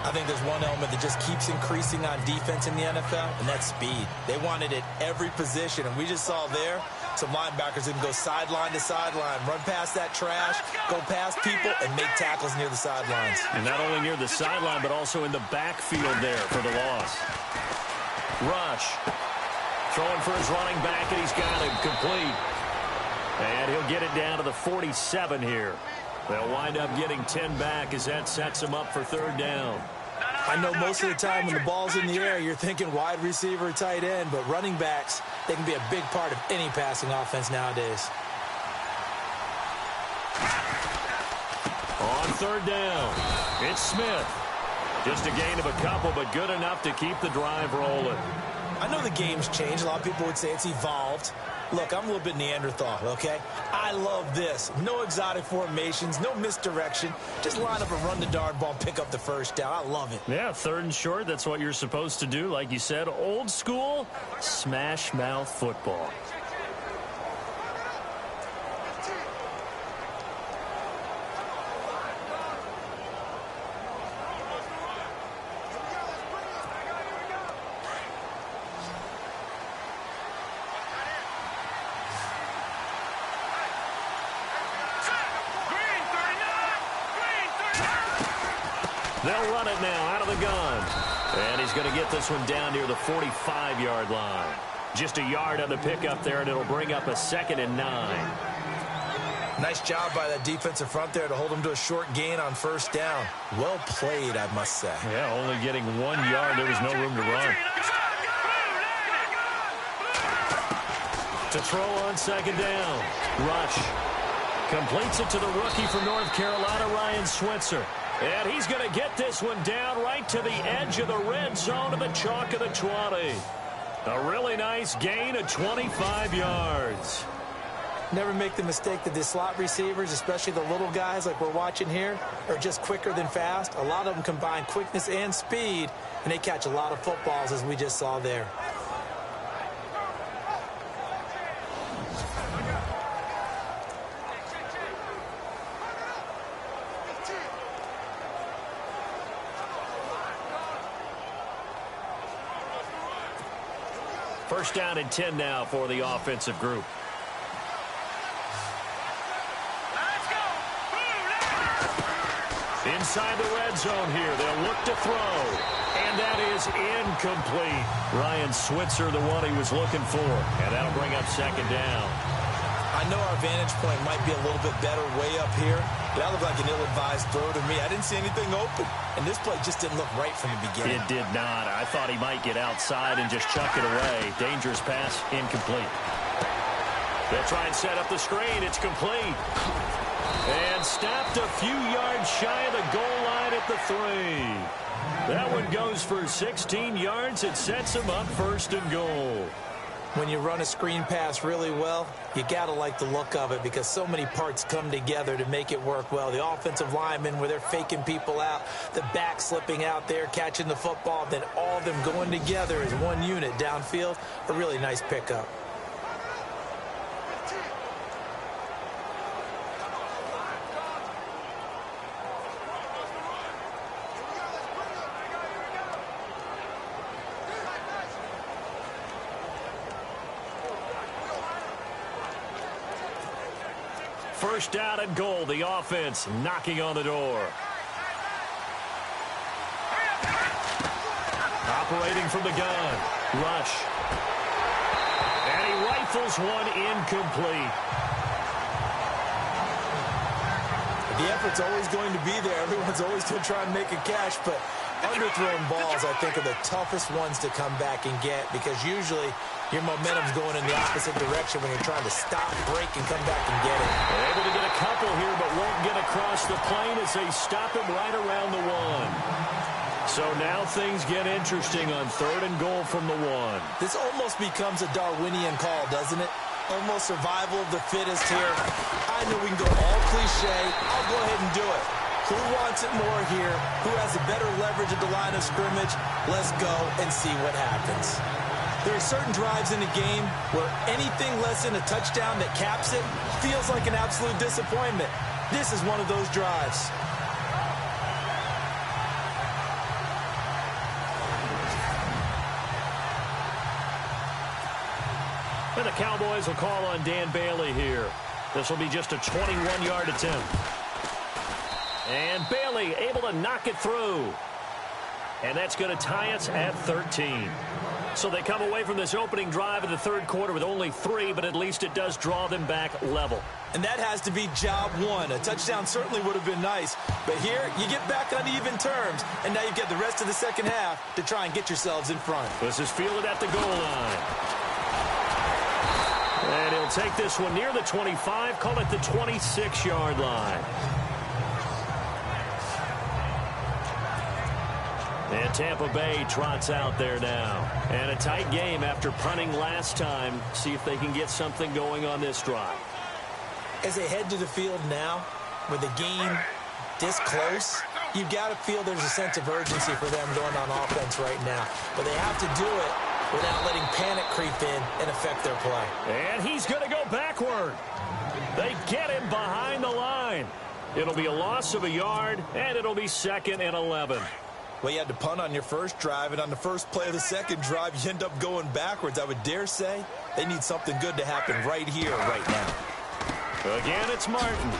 C: I think there's one element that just keeps increasing on defense in the NFL, and that's speed. They want it at every position, and we just saw there some linebackers that can go sideline to sideline, run past that trash, go past people, and make tackles near the sidelines.
B: And not only near the sideline, but also in the backfield there for the loss. Rush. Throwing for his running back, and he's got him complete. And he'll get it down to the 47 here. They'll wind up getting 10 back as that sets him up for third down.
C: I know most of the time when the ball's in the air, you're thinking wide receiver, tight end, but running backs, they can be a big part of any passing offense nowadays.
B: On third down, it's Smith. Just a gain of a couple, but good enough to keep the drive rolling.
C: I know the game's changed. A lot of people would say it's evolved. Look, I'm a little bit Neanderthal, okay? I love this. No exotic formations, no misdirection. Just line up and run the darn ball, pick up the first down. I love it.
B: Yeah, third and short, that's what you're supposed to do. Like you said, old school, smash mouth football. They'll run it now out of the gun. And he's going to get this one down near the 45-yard line. Just a yard on the pickup there, and it'll bring up a 2nd and 9.
C: Nice job by that defensive front there to hold him to a short gain on first down. Well played, I must say.
B: Yeah, only getting 1 yard. There was no room to run. To throw on second down. Rush. Completes it to the rookie from North Carolina, Ryan Switzer. And he's going to get this one down right to the edge of the red zone of the chalk of the 20. A really nice gain of 25 yards.
C: Never make the mistake that the slot receivers, especially the little guys like we're watching here, are just quicker than fast. A lot of them combine quickness and speed, and they catch a lot of footballs, as we just saw there.
B: First down and 10 now for the offensive group. Inside the red zone here. They'll look to throw. And that is incomplete. Ryan Switzer, the one he was looking for. And that'll bring up second down.
C: I know our vantage point might be a little bit better way up here, but that looked like an ill-advised throw to me. I didn't see anything open, and this play just didn't look right from the beginning.
B: It did not. I thought he might get outside and just chuck it away. Dangerous pass, incomplete. They'll try and set up the screen. It's complete. And stopped a few yards shy of the goal line at the 3. That one goes for 16 yards. It sets him up first and goal.
C: When you run a screen pass really well, you got to like the look of it because so many parts come together to make it work well. The offensive linemen, where they're faking people out, the back slipping out there, catching the football, then all of them going together as one unit downfield. A really nice pickup.
B: First down and goal. The offense knocking on the door. Operating from the gun. Rush. And he rifles one incomplete.
C: The effort's always going to be there. Everyone's always going to try and make a catch, but underthrown balls, I think, are the toughest ones to come back and get because usually your momentum's going in the opposite direction when you're trying to stop, break, and come back and get it.
B: They're able to get a couple here, but won't get across the plane as they stop him right around the 1. So now things get interesting on third and goal from the 1.
C: This almost becomes a Darwinian call, doesn't it? Almost survival of the fittest here. I know we can go all cliche. I'll go ahead and do it. Who wants it more here? Who has a better leverage at the line of scrimmage? Let's go and see what happens. There are certain drives in the game where anything less than a touchdown that caps it feels like an absolute disappointment. This is one of those drives.
B: And the Cowboys will call on Dan Bailey here. This will be just a 21-yard attempt. And Bailey able to knock it through. And that's going to tie us at 13. So they come away from this opening drive in the third quarter with only 3, but at least it does draw them back level.
C: And that has to be job 1. A touchdown certainly would have been nice. But here, you get back on even terms. And now you've got the rest of the second half to try and get yourselves in front.
B: This is fielded at the goal line. And he'll take this one near the 25, call it the 26-yard line. And Tampa Bay trots out there now. And a tight game after punting last time. See if they can get something going on this drive.
C: As they head to the field now, with the game this close, you've got to feel there's a sense of urgency for them going on offense right now. But they have to do it without letting panic creep in and affect their play.
B: And he's going to go backward. They get him behind the line. It'll be a loss of a yard, and it'll be 2nd and 11.
C: Well, you had to punt on your first drive, and on the first play of the second drive, you end up going backwards. I would dare say they need something good to happen right here, right now.
B: Again, it's Martin.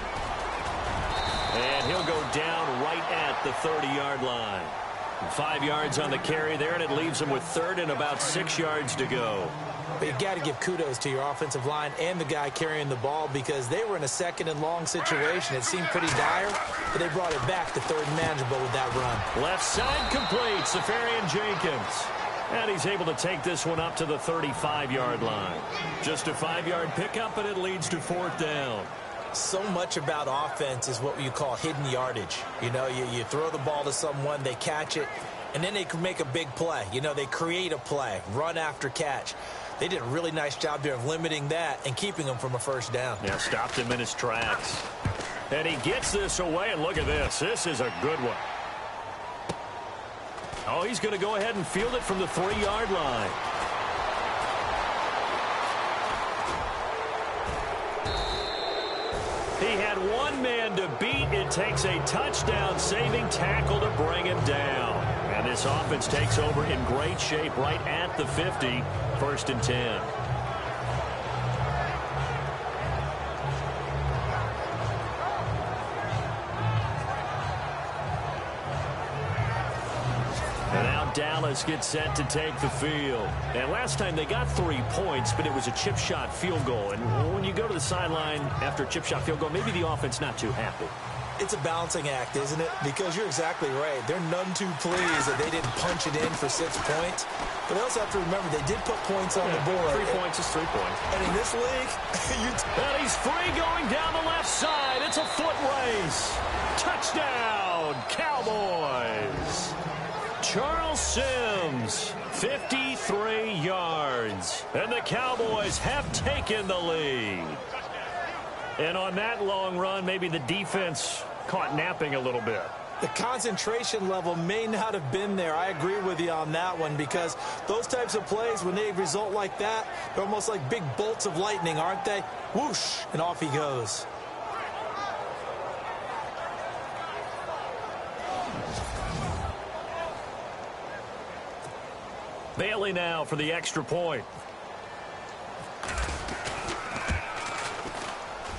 B: And he'll go down right at the 30-yard line. 5 yards on the carry there, and it leaves them with third and about 6 yards to go.
C: But you got to give kudos to your offensive line and the guy carrying the ball because they were in a second and long situation. It seemed pretty dire, but they brought it back to third and manageable with that run.
B: Left side complete, Safarian Jenkins. And he's able to take this one up to the 35-yard line. Just a 5-yard pickup, and it leads to fourth down.
C: So much about offense is what you call hidden yardage. You know, you throw the ball to someone, they catch it, and then they can make a big play. You know, they create a play, run after catch. They did a really nice job there of limiting that and keeping him from a first down.
B: Yeah, stopped him in his tracks. And he gets this away, and look at this. This is a good one. Oh, he's going to go ahead and field it from the 3-yard line. He had one man to beat. It takes a touchdown-saving tackle to bring him down. And this offense takes over in great shape right at the 50, 1st and 10. And now Dallas gets set to take the field. And last time they got 3 points, but it was a chip shot field goal. And when you go to the sideline after a chip shot field goal, maybe the offense not too happy.
C: It's a balancing act, isn't it? Because you're exactly right. They're none too pleased that they didn't punch it in for 6 points. But they also have to remember they did put points on the board.
B: 3 points is 3 points.
C: And in this league,
B: and he's free going down the left side. It's a foot race. Touchdown, Cowboys. Charles Sims, 53 yards. And the Cowboys have taken the lead. And on that long run, maybe the defense caught napping a little bit.
C: The concentration level may not have been there. I agree with you on that one because those types of plays, when they result like that, they're almost like big bolts of lightning, aren't they? Whoosh, and off he goes.
B: Bailey now for the extra point.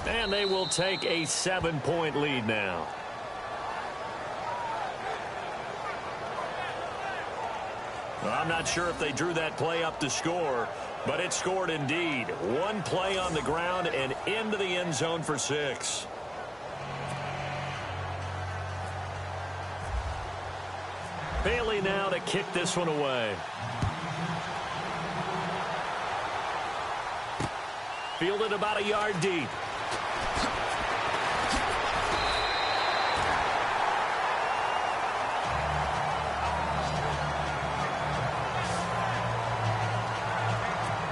B: And they will take a 7-point lead now. Well, I'm not sure if they drew that play up to score, but it scored indeed. One play on the ground and into the end zone for 6. Bailey now to kick this one away. Fielded about a yard deep.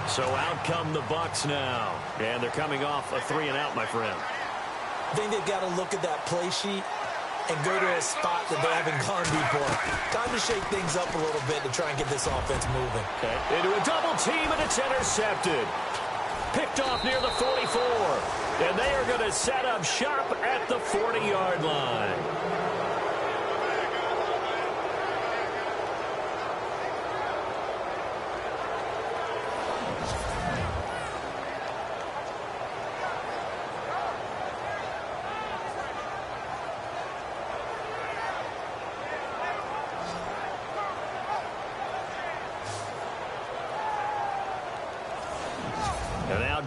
B: So out come the Bucs now. And they're coming off a 3-and-out, my friend.
C: I think they've got to look at that play sheet and go to a spot that they haven't gone before. Time to shake things up a little bit to try and get this offense moving.
B: Okay. Into a double team, and it's intercepted. Picked off near the 44. And they are going to set up shop at the 40-yard line.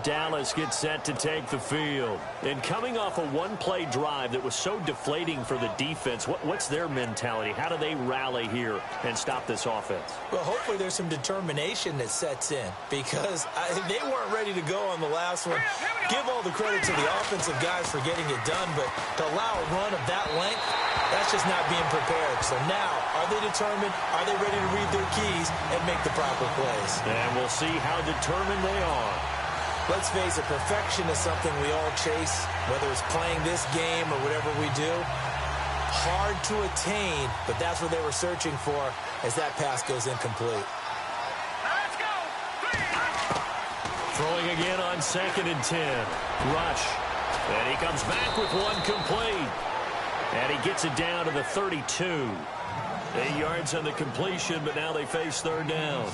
B: Dallas gets set to take the field. And coming off a one-play drive that was so deflating for the defense, what's their mentality? How do they rally here and stop this offense?
C: Well, hopefully there's some determination that sets in because they weren't ready to go on the last one. Give all the credit to the offensive guys for getting it done, but to allow a run of that length, that's just not being prepared. So now, are they determined? Are they ready to read their keys and make the proper plays?
B: And we'll see how determined they are.
C: Let's face it, perfection is something we all chase, whether it's playing this game or whatever we do. Hard to attain, but that's what they were searching for as that pass goes incomplete.
B: Let's go. Throwing again on 2nd and 10. Rush. And he comes back with one complete. And he gets it down to the 32. 8 yards on the completion, but now they face 3rd down.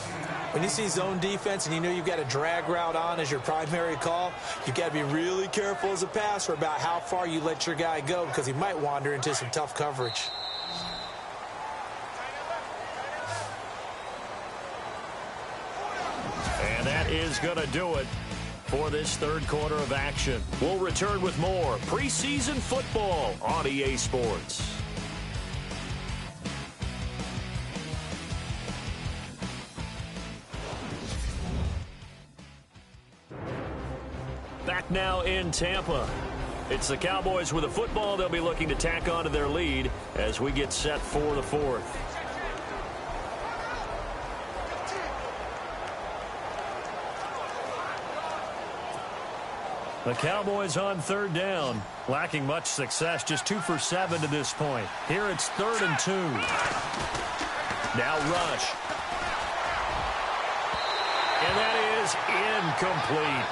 C: When you see zone defense and you know you've got a drag route on as your primary call, you've got to be really careful as a passer about how far you let your guy go because he might wander into some tough coverage.
B: is going to do it for this third quarter of action. We'll return with more preseason football on EA Sports. Back now in Tampa. It's the Cowboys with the football. They'll be looking to tack on to their lead as we get set for the fourth. The Cowboys on third down, lacking much success, just 2 for 7 to this point. Here it's 3rd and 2. Now rush. And that is incomplete.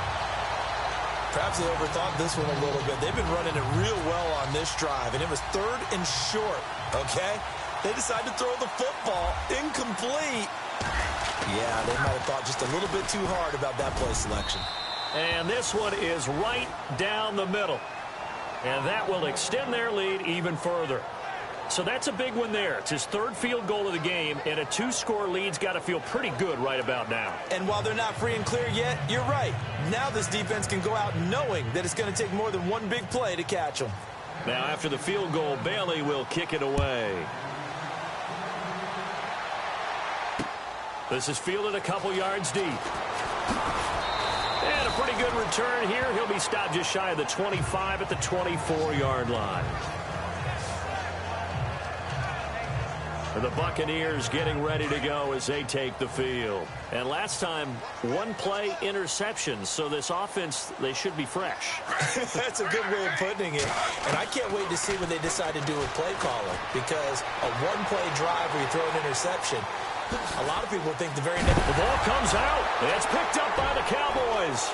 C: Perhaps they overthought this one a little bit. They've been running it real well on this drive, and it was 3rd and short, okay? They decided to throw the football incomplete. Yeah, they might have thought just a little bit too hard about that play selection.
B: And this one is right down the middle. And that will extend their lead even further. So that's a big one there. It's his 3rd field goal of the game, and a 2-score lead's got to feel pretty good right about now.
C: And while they're not free and clear yet, you're right. Now this defense can go out knowing that it's going to take more than one big play to catch them.
B: Now after the field goal, Bailey will kick it away. This is fielded a couple yards deep. And a pretty good return here. He'll be stopped just shy of the 25 at the 24-yard line. The Buccaneers getting ready to go as they take the field. And last time, 1-play interceptions. So this offense, they should be fresh.
C: That's a good way of putting it. And I can't wait to see what they decide to do with play calling. Because a 1-play drive where you throw an interception, a lot of people think the very next...
B: The ball comes out. It's picked up by the Cowboys.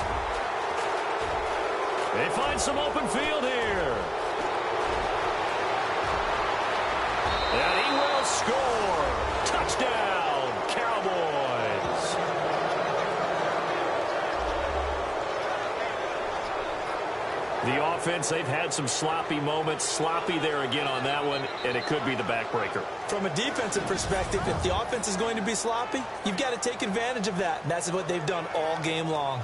B: They find some open field here. And he will score. Touchdown, Cowboys. The offense, they've had some sloppy moments. Sloppy there again on that one, and it could be the backbreaker.
C: From a defensive perspective, if the offense is going to be sloppy, you've got to take advantage of that. And that's what they've done all game long.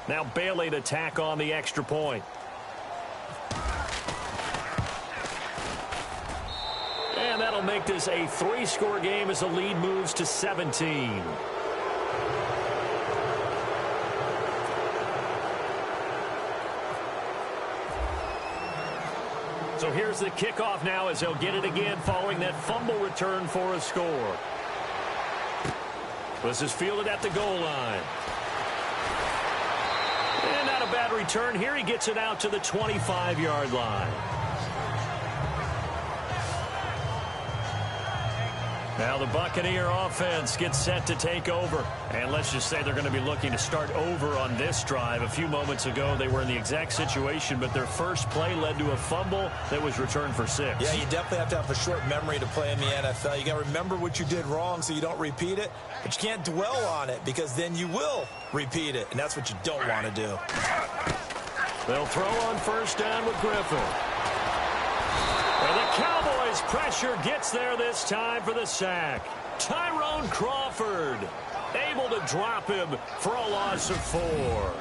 B: Now Bailey to tack on the extra point. And that'll make this a 3-score game as the lead moves to 17. So here's the kickoff now as they'll get it again following that fumble return for a score. This is fielded at the goal line. And not a bad return here. He gets it out to the 25-yard line. Now the Buccaneer offense gets set to take over. And let's just say they're going to be looking to start over on this drive. A few moments ago, they were in the exact situation, but their first play led to a fumble that was returned for 6.
C: Yeah, you definitely have to have a short memory to play in the NFL. You got to remember what you did wrong so you don't repeat it, but you can't dwell on it because then you will repeat it, and that's what you don't want to do.
B: They'll throw on first down with Griffin. And the Cowboys pressure gets there this time for the sack. Tyrone Crawford able to drop him for a loss of 4.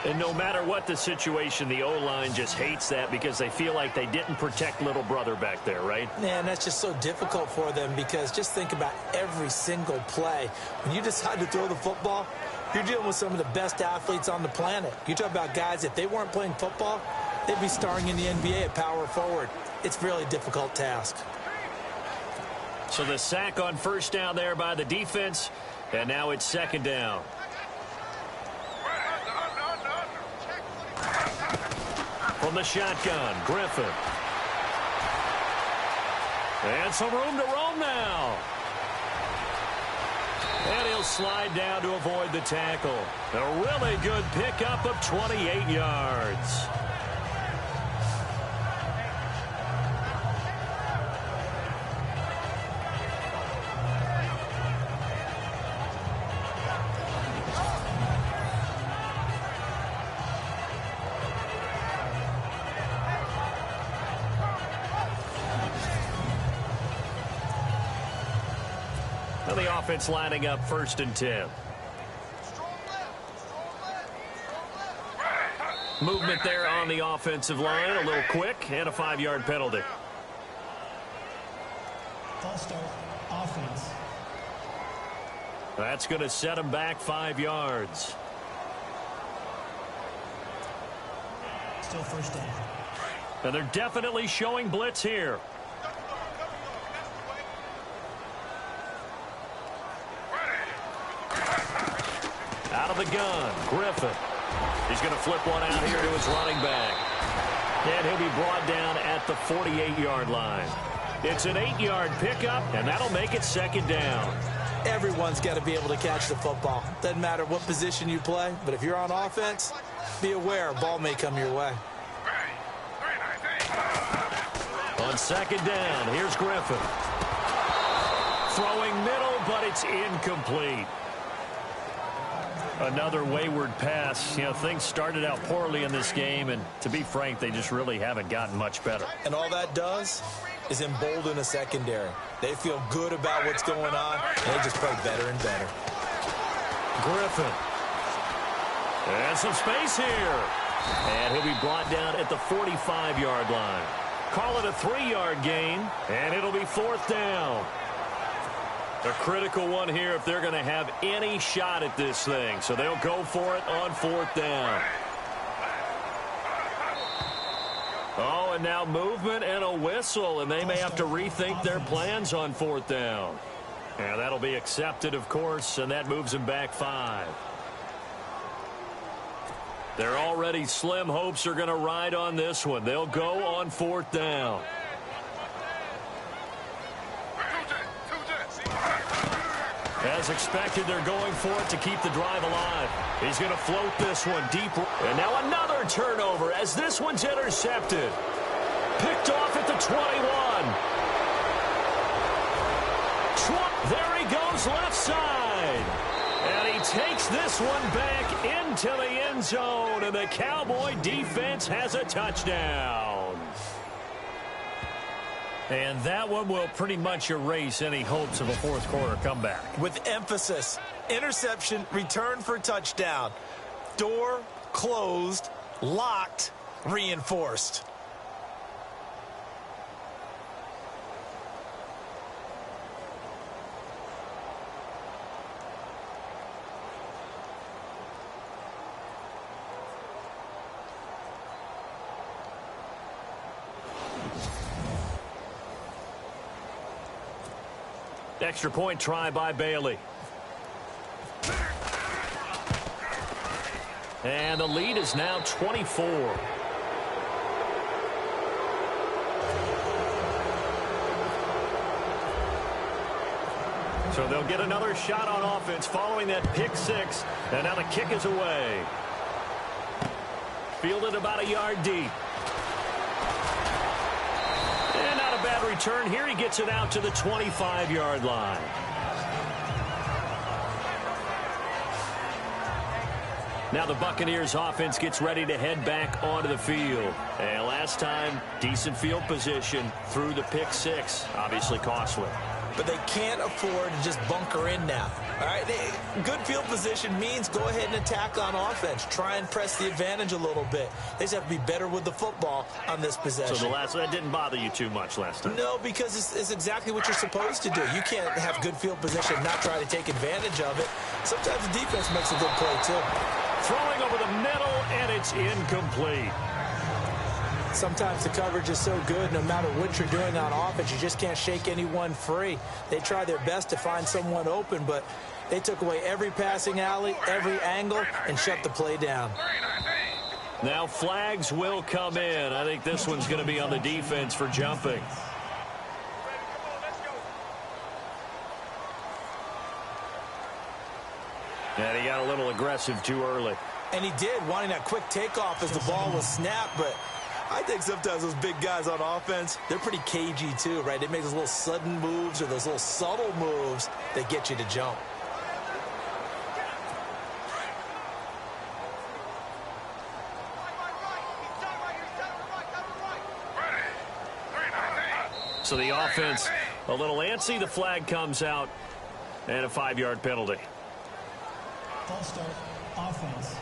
B: And no matter what the situation, the O-line just hates that because they feel like they didn't protect little brother back there, right?
C: Man, that's just so difficult for them because just think about every single play. When you decide to throw the football, you're dealing with some of the best athletes on the planet. You talk about guys, if they weren't playing football, they'd be starring in the NBA at power forward. It's a really difficult task.
B: So the sack on first down there by the defense, and now it's second down. From the shotgun, Griffin. And some room to roam now. And he'll slide down to avoid the tackle. A really good pickup of 28 yards. And the offense lining up 1st and 10. Movement there on the offensive line, a little quick, and a 5-yard penalty.
E: False start, offense.
B: That's going to set him back 5 yards.
E: Still 1st down.
B: And they're definitely showing blitz here. Out of the gun, Griffin. He's going to flip one out here to his running back. And he'll be brought down at the 48-yard line. It's an 8-yard pickup, and that'll make it 2nd down.
C: Everyone's got to be able to catch the football. Doesn't matter what position you play, but if you're on offense, be aware a ball may come your way.
B: On 2nd down, here's Griffin. Throwing middle, but it's incomplete. Another wayward pass. You know, things started out poorly in this game, and to be frank, they just really haven't gotten much better.
C: And all that does is embolden a secondary. They feel good about what's going on, and they just play better and better.
B: Griffin. And some space here. And he'll be brought down at the 45-yard line. Call it a 3-yard gain, and it'll be 4th down. A critical one here if they're going to have any shot at this thing. So they'll go for it on 4th down. Oh, and now movement and a whistle, and they may have to rethink their plans on 4th down. And that'll be accepted, of course, and that moves them back 5. Their already slim hopes are going to ride on this one. They'll go on 4th down. As expected, they're going for it to keep the drive alive. He's going to float this one deep. And now another turnover as this one's intercepted. Picked off at the 21. There he goes left side. And he takes this one back into the end zone. And the Cowboy defense has a touchdown. And that one will pretty much erase any hopes of a 4th quarter comeback.
C: With emphasis, interception, return for touchdown. Door closed, locked, reinforced.
B: Extra point try by Bailey. And the lead is now 24. So they'll get another shot on offense following that pick 6. And now the kick is away. Fielded about a yard deep. And not a bad return here. He gets it out to the 25-yard line. Now the Buccaneers offense gets ready to head back onto the field. And last time, decent field position through the pick 6. Obviously costly.
C: But they can't afford to just bunker in now. All right, good field position means go ahead and attack on offense. Try and press the advantage a little bit. They just have to be better with the football on this possession.
B: So that didn't bother you too much last time?
C: No, because it's exactly what you're supposed to do. You can't have good field position and not try to take advantage of it. Sometimes the defense makes a good play, too.
B: Throwing over the middle, and it's incomplete.
C: Sometimes the coverage is so good, no matter what you're doing on offense, you just can't shake anyone free. They try their best to find someone open, but they took away every passing alley, every angle, and shut the play down.
B: Now flags will come in. I think this one's going to be on the defense for jumping. And he got a little aggressive too early.
C: And he did, wanting that quick takeoff as the ball was snapped, but I think sometimes those big guys on offense, they're pretty cagey too, right? They make those little sudden moves or those little subtle moves that get you to jump.
B: So the offense a little antsy. The flag comes out. And a 5-yard penalty.
E: False start, offense.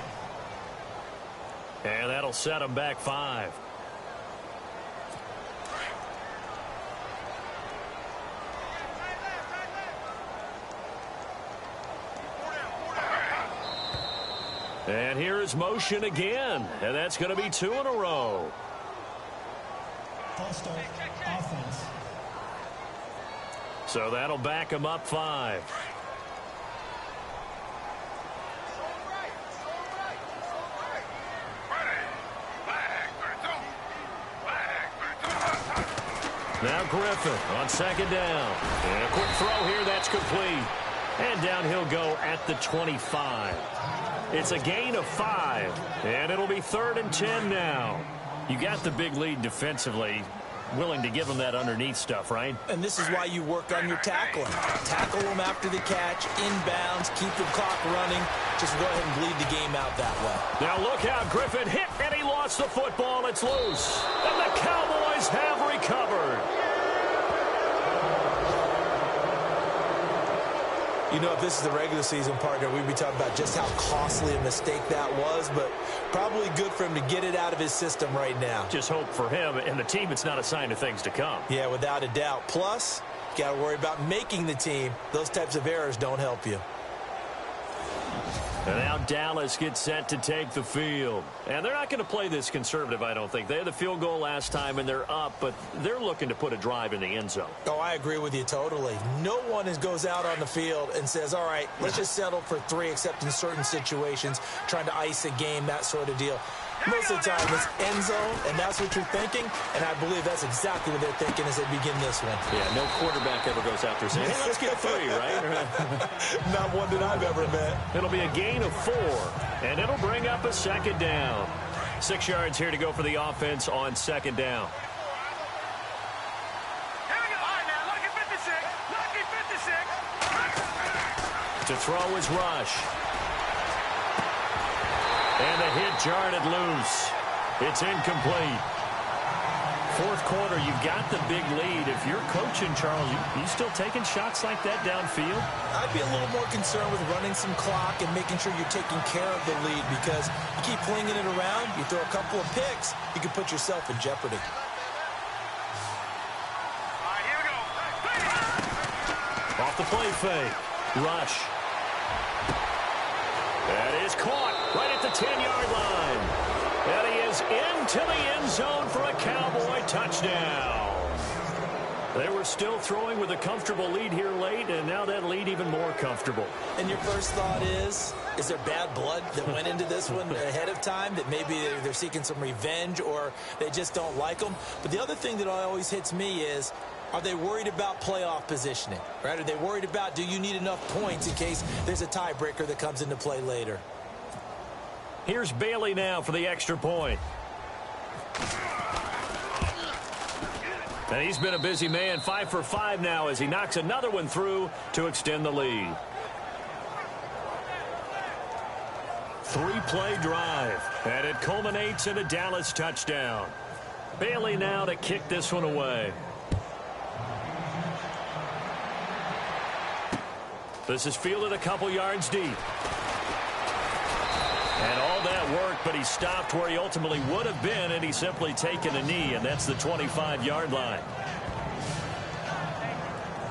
B: And that'll set them back 5. And here is motion again. And that's going to be 2 in a row.
E: False start, offense.
B: So that'll back them up 5. Now Griffin on 2nd down. And a quick throw here. That's complete. And down he'll go at the 25. It's a gain of 5. And it'll be 3rd and 10 now. You got the big lead defensively. Willing to give them that underneath stuff, right?
C: And this is why you work on your tackling. Tackle them after the catch, inbounds, keep the clock running. Just go ahead and bleed the game out that way.
B: Now look out, Griffin hit, and he lost the football. It's loose. And the Cowboys have recovered.
C: You know, if this is the regular season, partner, we'd be talking about just how costly a mistake that was, but probably good for him to get it out of his system right now.
B: Just hope for him and the team it's not a sign of things to come.
C: Yeah, without a doubt. Plus, you got to worry about making the team. Those types of errors don't help you.
B: And now Dallas gets set to take the field. And they're not going to play this conservative, I don't think. They had the field goal last time, and they're up, but they're looking to put a drive in the end zone.
C: Oh, I agree with you totally. No one goes out on the field and says, all right, let's just settle for 3, except in certain situations, trying to ice a game, that sort of deal. Most of the time, it's end zone, and that's what you're thinking, and I believe that's exactly what they're thinking as they begin this one.
B: Yeah, no quarterback ever goes out there saying, hey, let's get 3, right?
C: Not one that I've ever met.
B: It'll be a gain of 4, and it'll bring up a 2nd down. 6 yards here to go for the offense on 2nd down. To throw is Rush. And the hit jarred it loose. It's incomplete. 4th quarter, you've got the big lead. If you're coaching, Charles, you still taking shots like that downfield?
C: I'd be a little more concerned with running some clock and making sure you're taking care of the lead, because you keep flinging it around, you throw a couple of picks, you can put yourself in jeopardy.
F: All right, here we go.
B: Off the play fake. Rush. That is caught right at the 10-yard line. And he is into the end zone for a Cowboy touchdown. They were still throwing with a comfortable lead here late, and now that lead even more comfortable.
C: And your first thought is there bad blood that went into this one ahead of time, that maybe they're seeking some revenge or they just don't like them? But the other thing that always hits me is, are they worried about playoff positioning, right? Are they worried about, do you need enough points in case there's a tiebreaker that comes into play later?
B: Here's Bailey now for the extra point. And he's been a busy man, 5 for 5 now as he knocks another one through to extend the lead. 3-play drive, and it culminates in a Dallas touchdown. Bailey now to kick this one away. This is fielded a couple yards deep. And all that work, but he stopped where he ultimately would have been, and he's simply taken a knee, and that's the 25-yard line.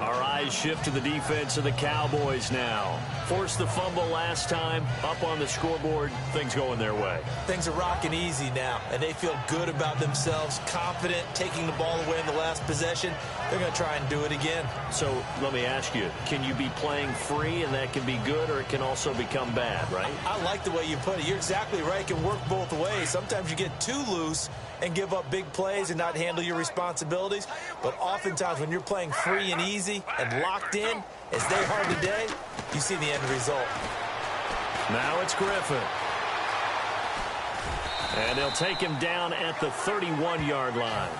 B: Our eyes shift to the defense of the Cowboys now. Forced the fumble last time, up on the scoreboard, things going their way.
C: Things are rocking easy now, and they feel good about themselves, confident, taking the ball away in the last possession. They're going to try and do it again.
B: So let me ask you, can you be playing free and that can be good, or it can also become bad, right?
C: I like the way you put it. You're exactly right. It can work both ways. Sometimes you get too loose and give up big plays and not handle your responsibilities. But oftentimes when you're playing free and easy and locked in, as they are today, you see the end result.
B: Now it's Griffin. And they'll take him down at the 31-yard line.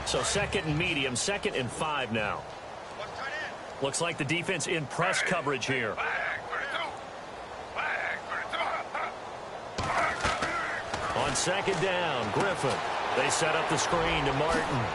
B: So 2nd and medium, 2nd and 5 now. Looks like the defense in press coverage here. On second down, Griffin. They set up the screen to Martin.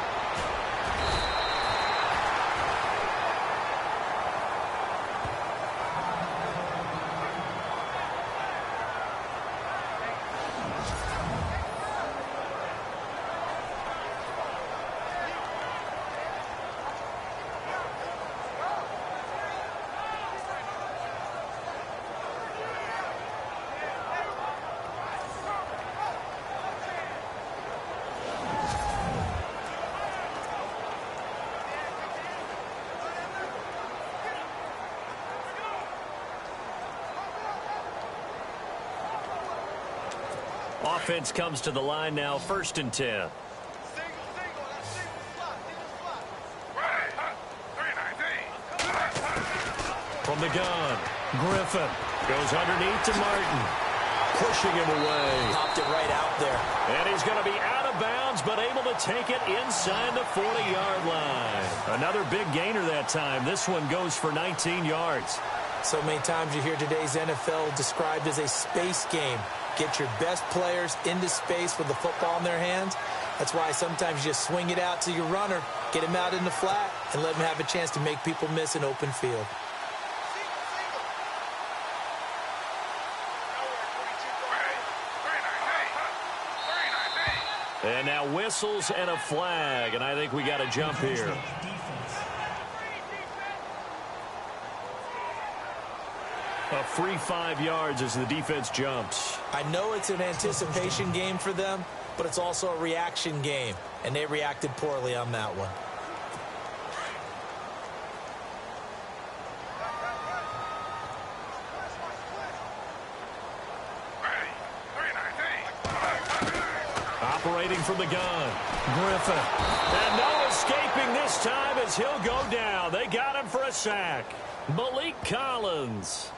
B: Offense comes to the line now, 1st and 10. From the gun, Griffin goes underneath to Martin, pushing him away.
C: Popped it right out there.
B: And he's going to be out of bounds, but able to take it inside the 40-yard line. Another big gainer that time. This one goes for 19 yards.
C: So many times you hear today's NFL described as a space game. Get your best players into space with the football in their hands. That's why sometimes you just swing it out to your runner, get him out in the flat, and let him have a chance to make people miss an open field.
B: And now whistles and a flag, and I think we got a jump here. A free 5 yards as the defense jumps.
C: I know it's an anticipation game for them, but it's also a reaction game, and they reacted poorly on that one.
B: Operating from the gun, Griffin. And no escaping this time as he'll go down. They got him for a sack. Malik Collins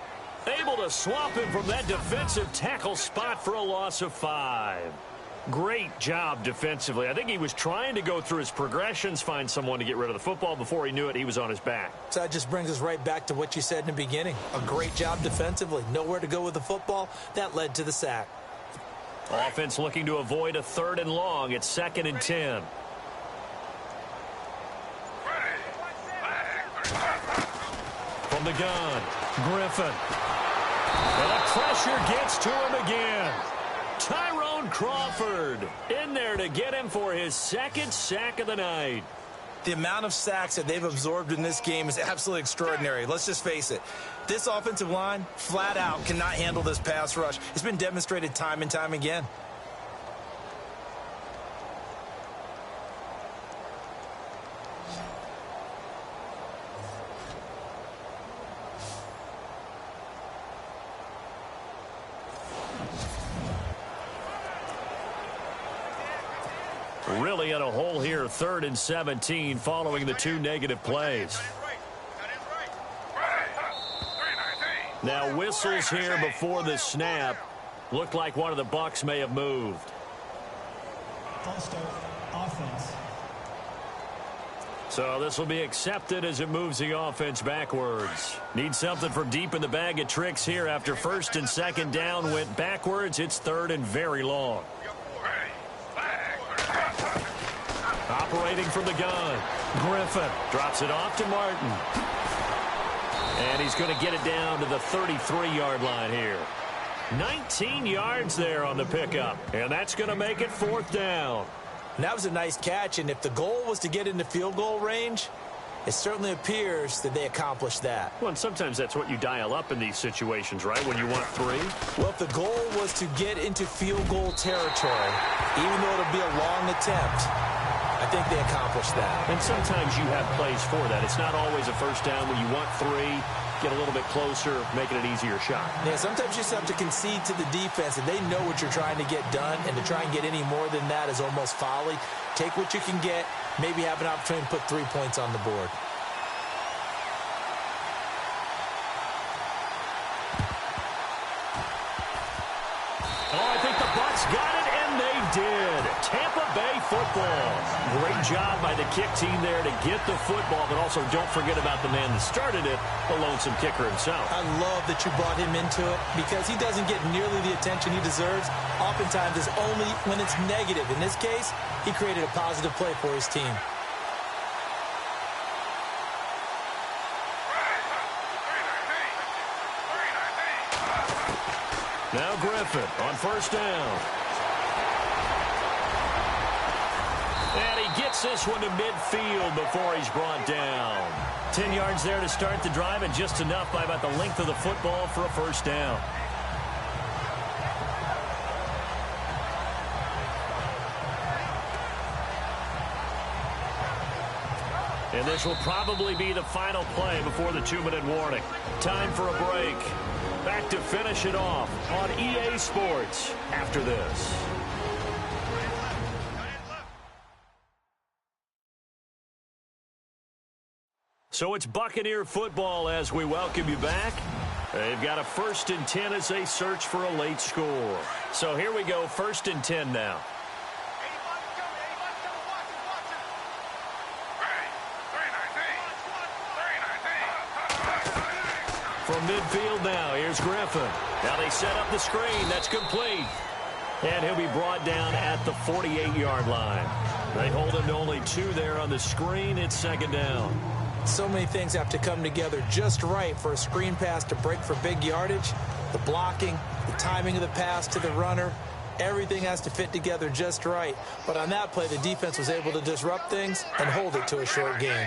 B: able to swap him from that defensive tackle spot for a loss of 5. Great job defensively. I think he was trying to go through his progressions, find someone to get rid of the football. Before he knew it, he was on his back.
C: So that just brings us right back to what you said in the beginning. A great job defensively. Nowhere to go with the football. That led to the sack.
B: Offense looking to avoid a 3rd and long. It's 2nd and 10. From the gun, Griffin. And the pressure gets to him again. Tyrone Crawford in there to get him for his 2nd sack of the night.
C: The amount of sacks that they've absorbed in this game is absolutely extraordinary. Let's just face it. This offensive line, flat out, cannot handle this pass rush. It's been demonstrated time and time again.
B: Really in a hole here, 3rd and 17 following the 2 negative plays. Now whistles here before the snap. Looked like one of the Bucs may have moved.
E: False start, offense.
B: So this will be accepted as it moves the offense backwards. Need something from deep in the bag of tricks here after 1st and 2nd down went backwards. It's 3rd and very long. Operating from the gun, Griffin drops it off to Martin. And he's going to get it down to the 33-yard line here. 19 yards there on the pickup. And that's going to make it 4th down.
C: And that was a nice catch, and if the goal was to get into field goal range, it certainly appears that they accomplished that.
B: Well, and sometimes that's what you dial up in these situations, right, when you want 3?
C: Well, if the goal was to get into field goal territory, even though it'll be a long attempt, I think they accomplished that.
B: And sometimes you have plays for that. It's not always a 1st down when you want 3, get a little bit closer, making it an easier shot.
C: Yeah, sometimes you just have to concede to the defense, and they know what you're trying to get done, and to try and get any more than that is almost folly. Take what you can get, maybe have an opportunity to put 3 points on the board.
B: Oh, I think the Bucs got it, and they did. Tampa Bay football. Great job by the kick team there to get the football, but also don't forget about the man that started it, the lonesome kicker himself.
C: I love that you brought him into it because he doesn't get nearly the attention he deserves. Oftentimes it's only when it's negative. In this case, he created a positive play for his team.
B: Now Griffin on first down. And he gets this one to midfield before he's brought down. 10 yards there to start the drive, and just enough by about the length of the football for a first down. And this will probably be the final play before the 2-minute warning. Time for a break. Back to finish it off on EA Sports after this. So it's Buccaneer football as we welcome you back. They've got a 1st and 10 as they search for a late score. So here we go, 1st and 10 now. From midfield now, here's Griffin. Now they set up the screen. That's complete. And he'll be brought down at the 48-yard line. They hold him to only 2 there on the screen. It's 2nd down.
C: So many things have to come together just right for a screen pass to break for big yardage. The blocking, the timing of the pass to the runner, everything has to fit together just right. But on that play, the defense was able to disrupt things and hold it to a short gain.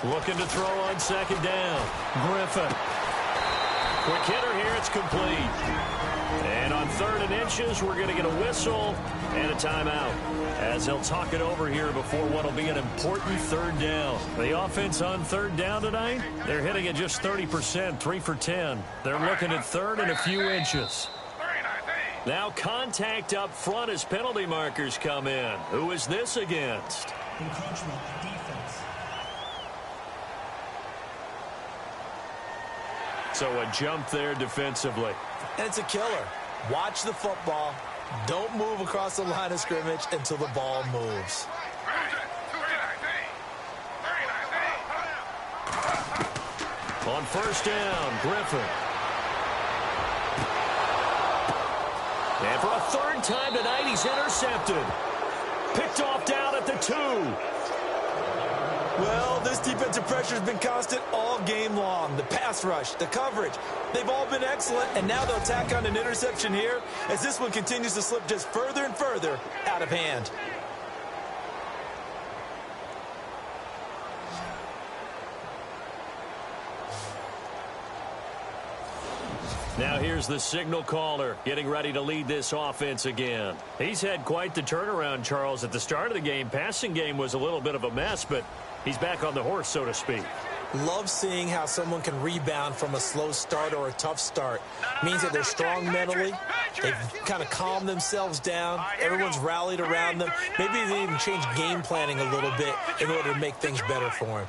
B: Looking to throw on 2nd down. Griffin. Quick hitter here. It's complete. And on 3rd and inches, we're going to get a whistle and a timeout as they'll talk it over here before what will be an important 3rd down. The offense on 3rd down tonight, they're hitting at just 30%, 3 for 10. They're looking at 3rd and a few inches. Now contact up front as penalty markers come in. Who is this against?
E: Encroachment, defense.
B: So a jump there defensively.
C: And it's a killer. Watch the football. Don't move across the line of scrimmage until the ball moves.
B: On 1st down, Griffin. And for a 3rd time tonight, he's intercepted. Picked off down at the 2.
C: Well, this defensive pressure has been constant all game long. The pass rush, the coverage, they've all been excellent, and now they'll tack on an interception here as this one continues to slip just further and further out of hand.
B: Now here's the signal caller getting ready to lead this offense again. He's had quite the turnaround, Charles. At the start of the game, passing game was a little bit of a mess, but he's back on the horse, so to speak.
C: Love seeing how someone can rebound from a slow start or a tough start. Means that they're strong mentally. They've kind of calmed themselves down. Everyone's rallied around them. Maybe they even changed game planning a little bit in order to make things better for him.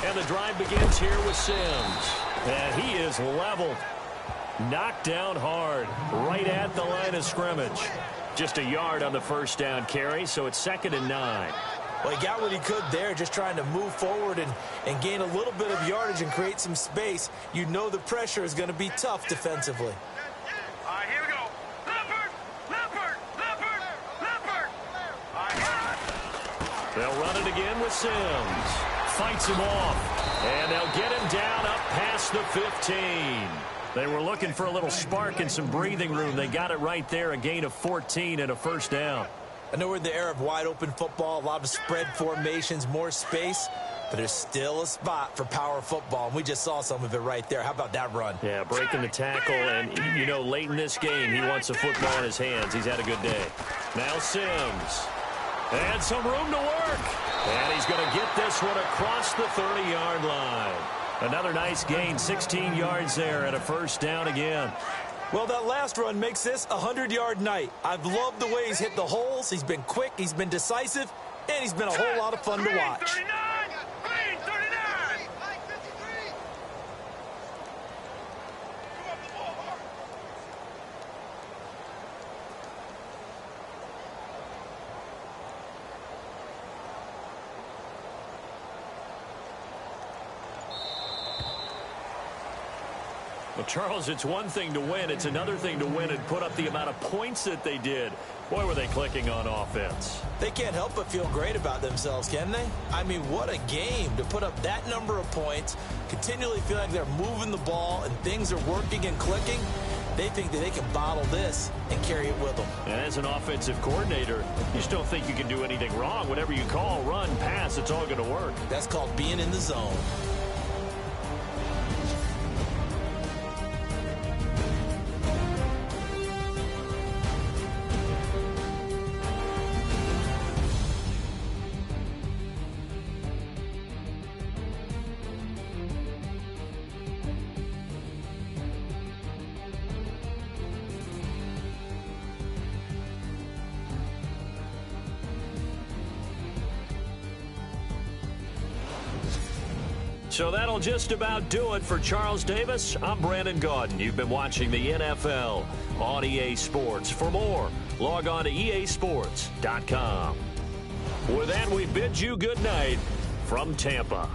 B: And the drive begins here with Sims. And he is leveled. Knocked down hard. Right at the line of scrimmage. Just a yard on the 1st down carry, so it's 2nd and 9.
C: Well, he got what he could there, just trying to move forward and gain a little bit of yardage and create some space. You know the pressure is going to be tough defensively.
F: Here we go. Leopard.
B: They'll run it again with Sims. Fights him off. And they'll get him down up past the 15. They were looking for a little spark and some breathing room. They got it right there, a gain of 14 and a 1st down.
C: I know we're in the era of wide-open football, a lot of spread formations, more space, but there's still a spot for power football, and we just saw some of it right there. How about that run?
B: Yeah, breaking the tackle, and, you know, late in this game, he wants the football in his hands. He's had a good day. Now Sims. And some room to work. And he's going to get this one across the 30-yard line. Another nice gain, 16 yards there and a 1st down again.
C: Well, that last run makes this a 100-yard night. I've loved the way he's hit the holes. He's been quick, he's been decisive, and he's been a whole lot of fun to watch.
F: 39.
B: Well, Charles, it's one thing to win. It's another thing to win and put up the amount of points that they did. Boy, were they clicking on offense.
C: They can't help but feel great about themselves, can they? I mean, what a game to put up that number of points, continually feel like they're moving the ball and things are working and clicking. They think that they can bottle this and carry it with them.
B: And as an offensive coordinator, you just don't think you can do anything wrong. Whatever you call, run, pass, it's all going to work.
C: That's called being in the zone.
B: So that'll just about do it for Charles Davis. I'm Brandon Gaudin. You've been watching the NFL on EA Sports. For more, log on to easports.com. With that, we bid you good night from Tampa.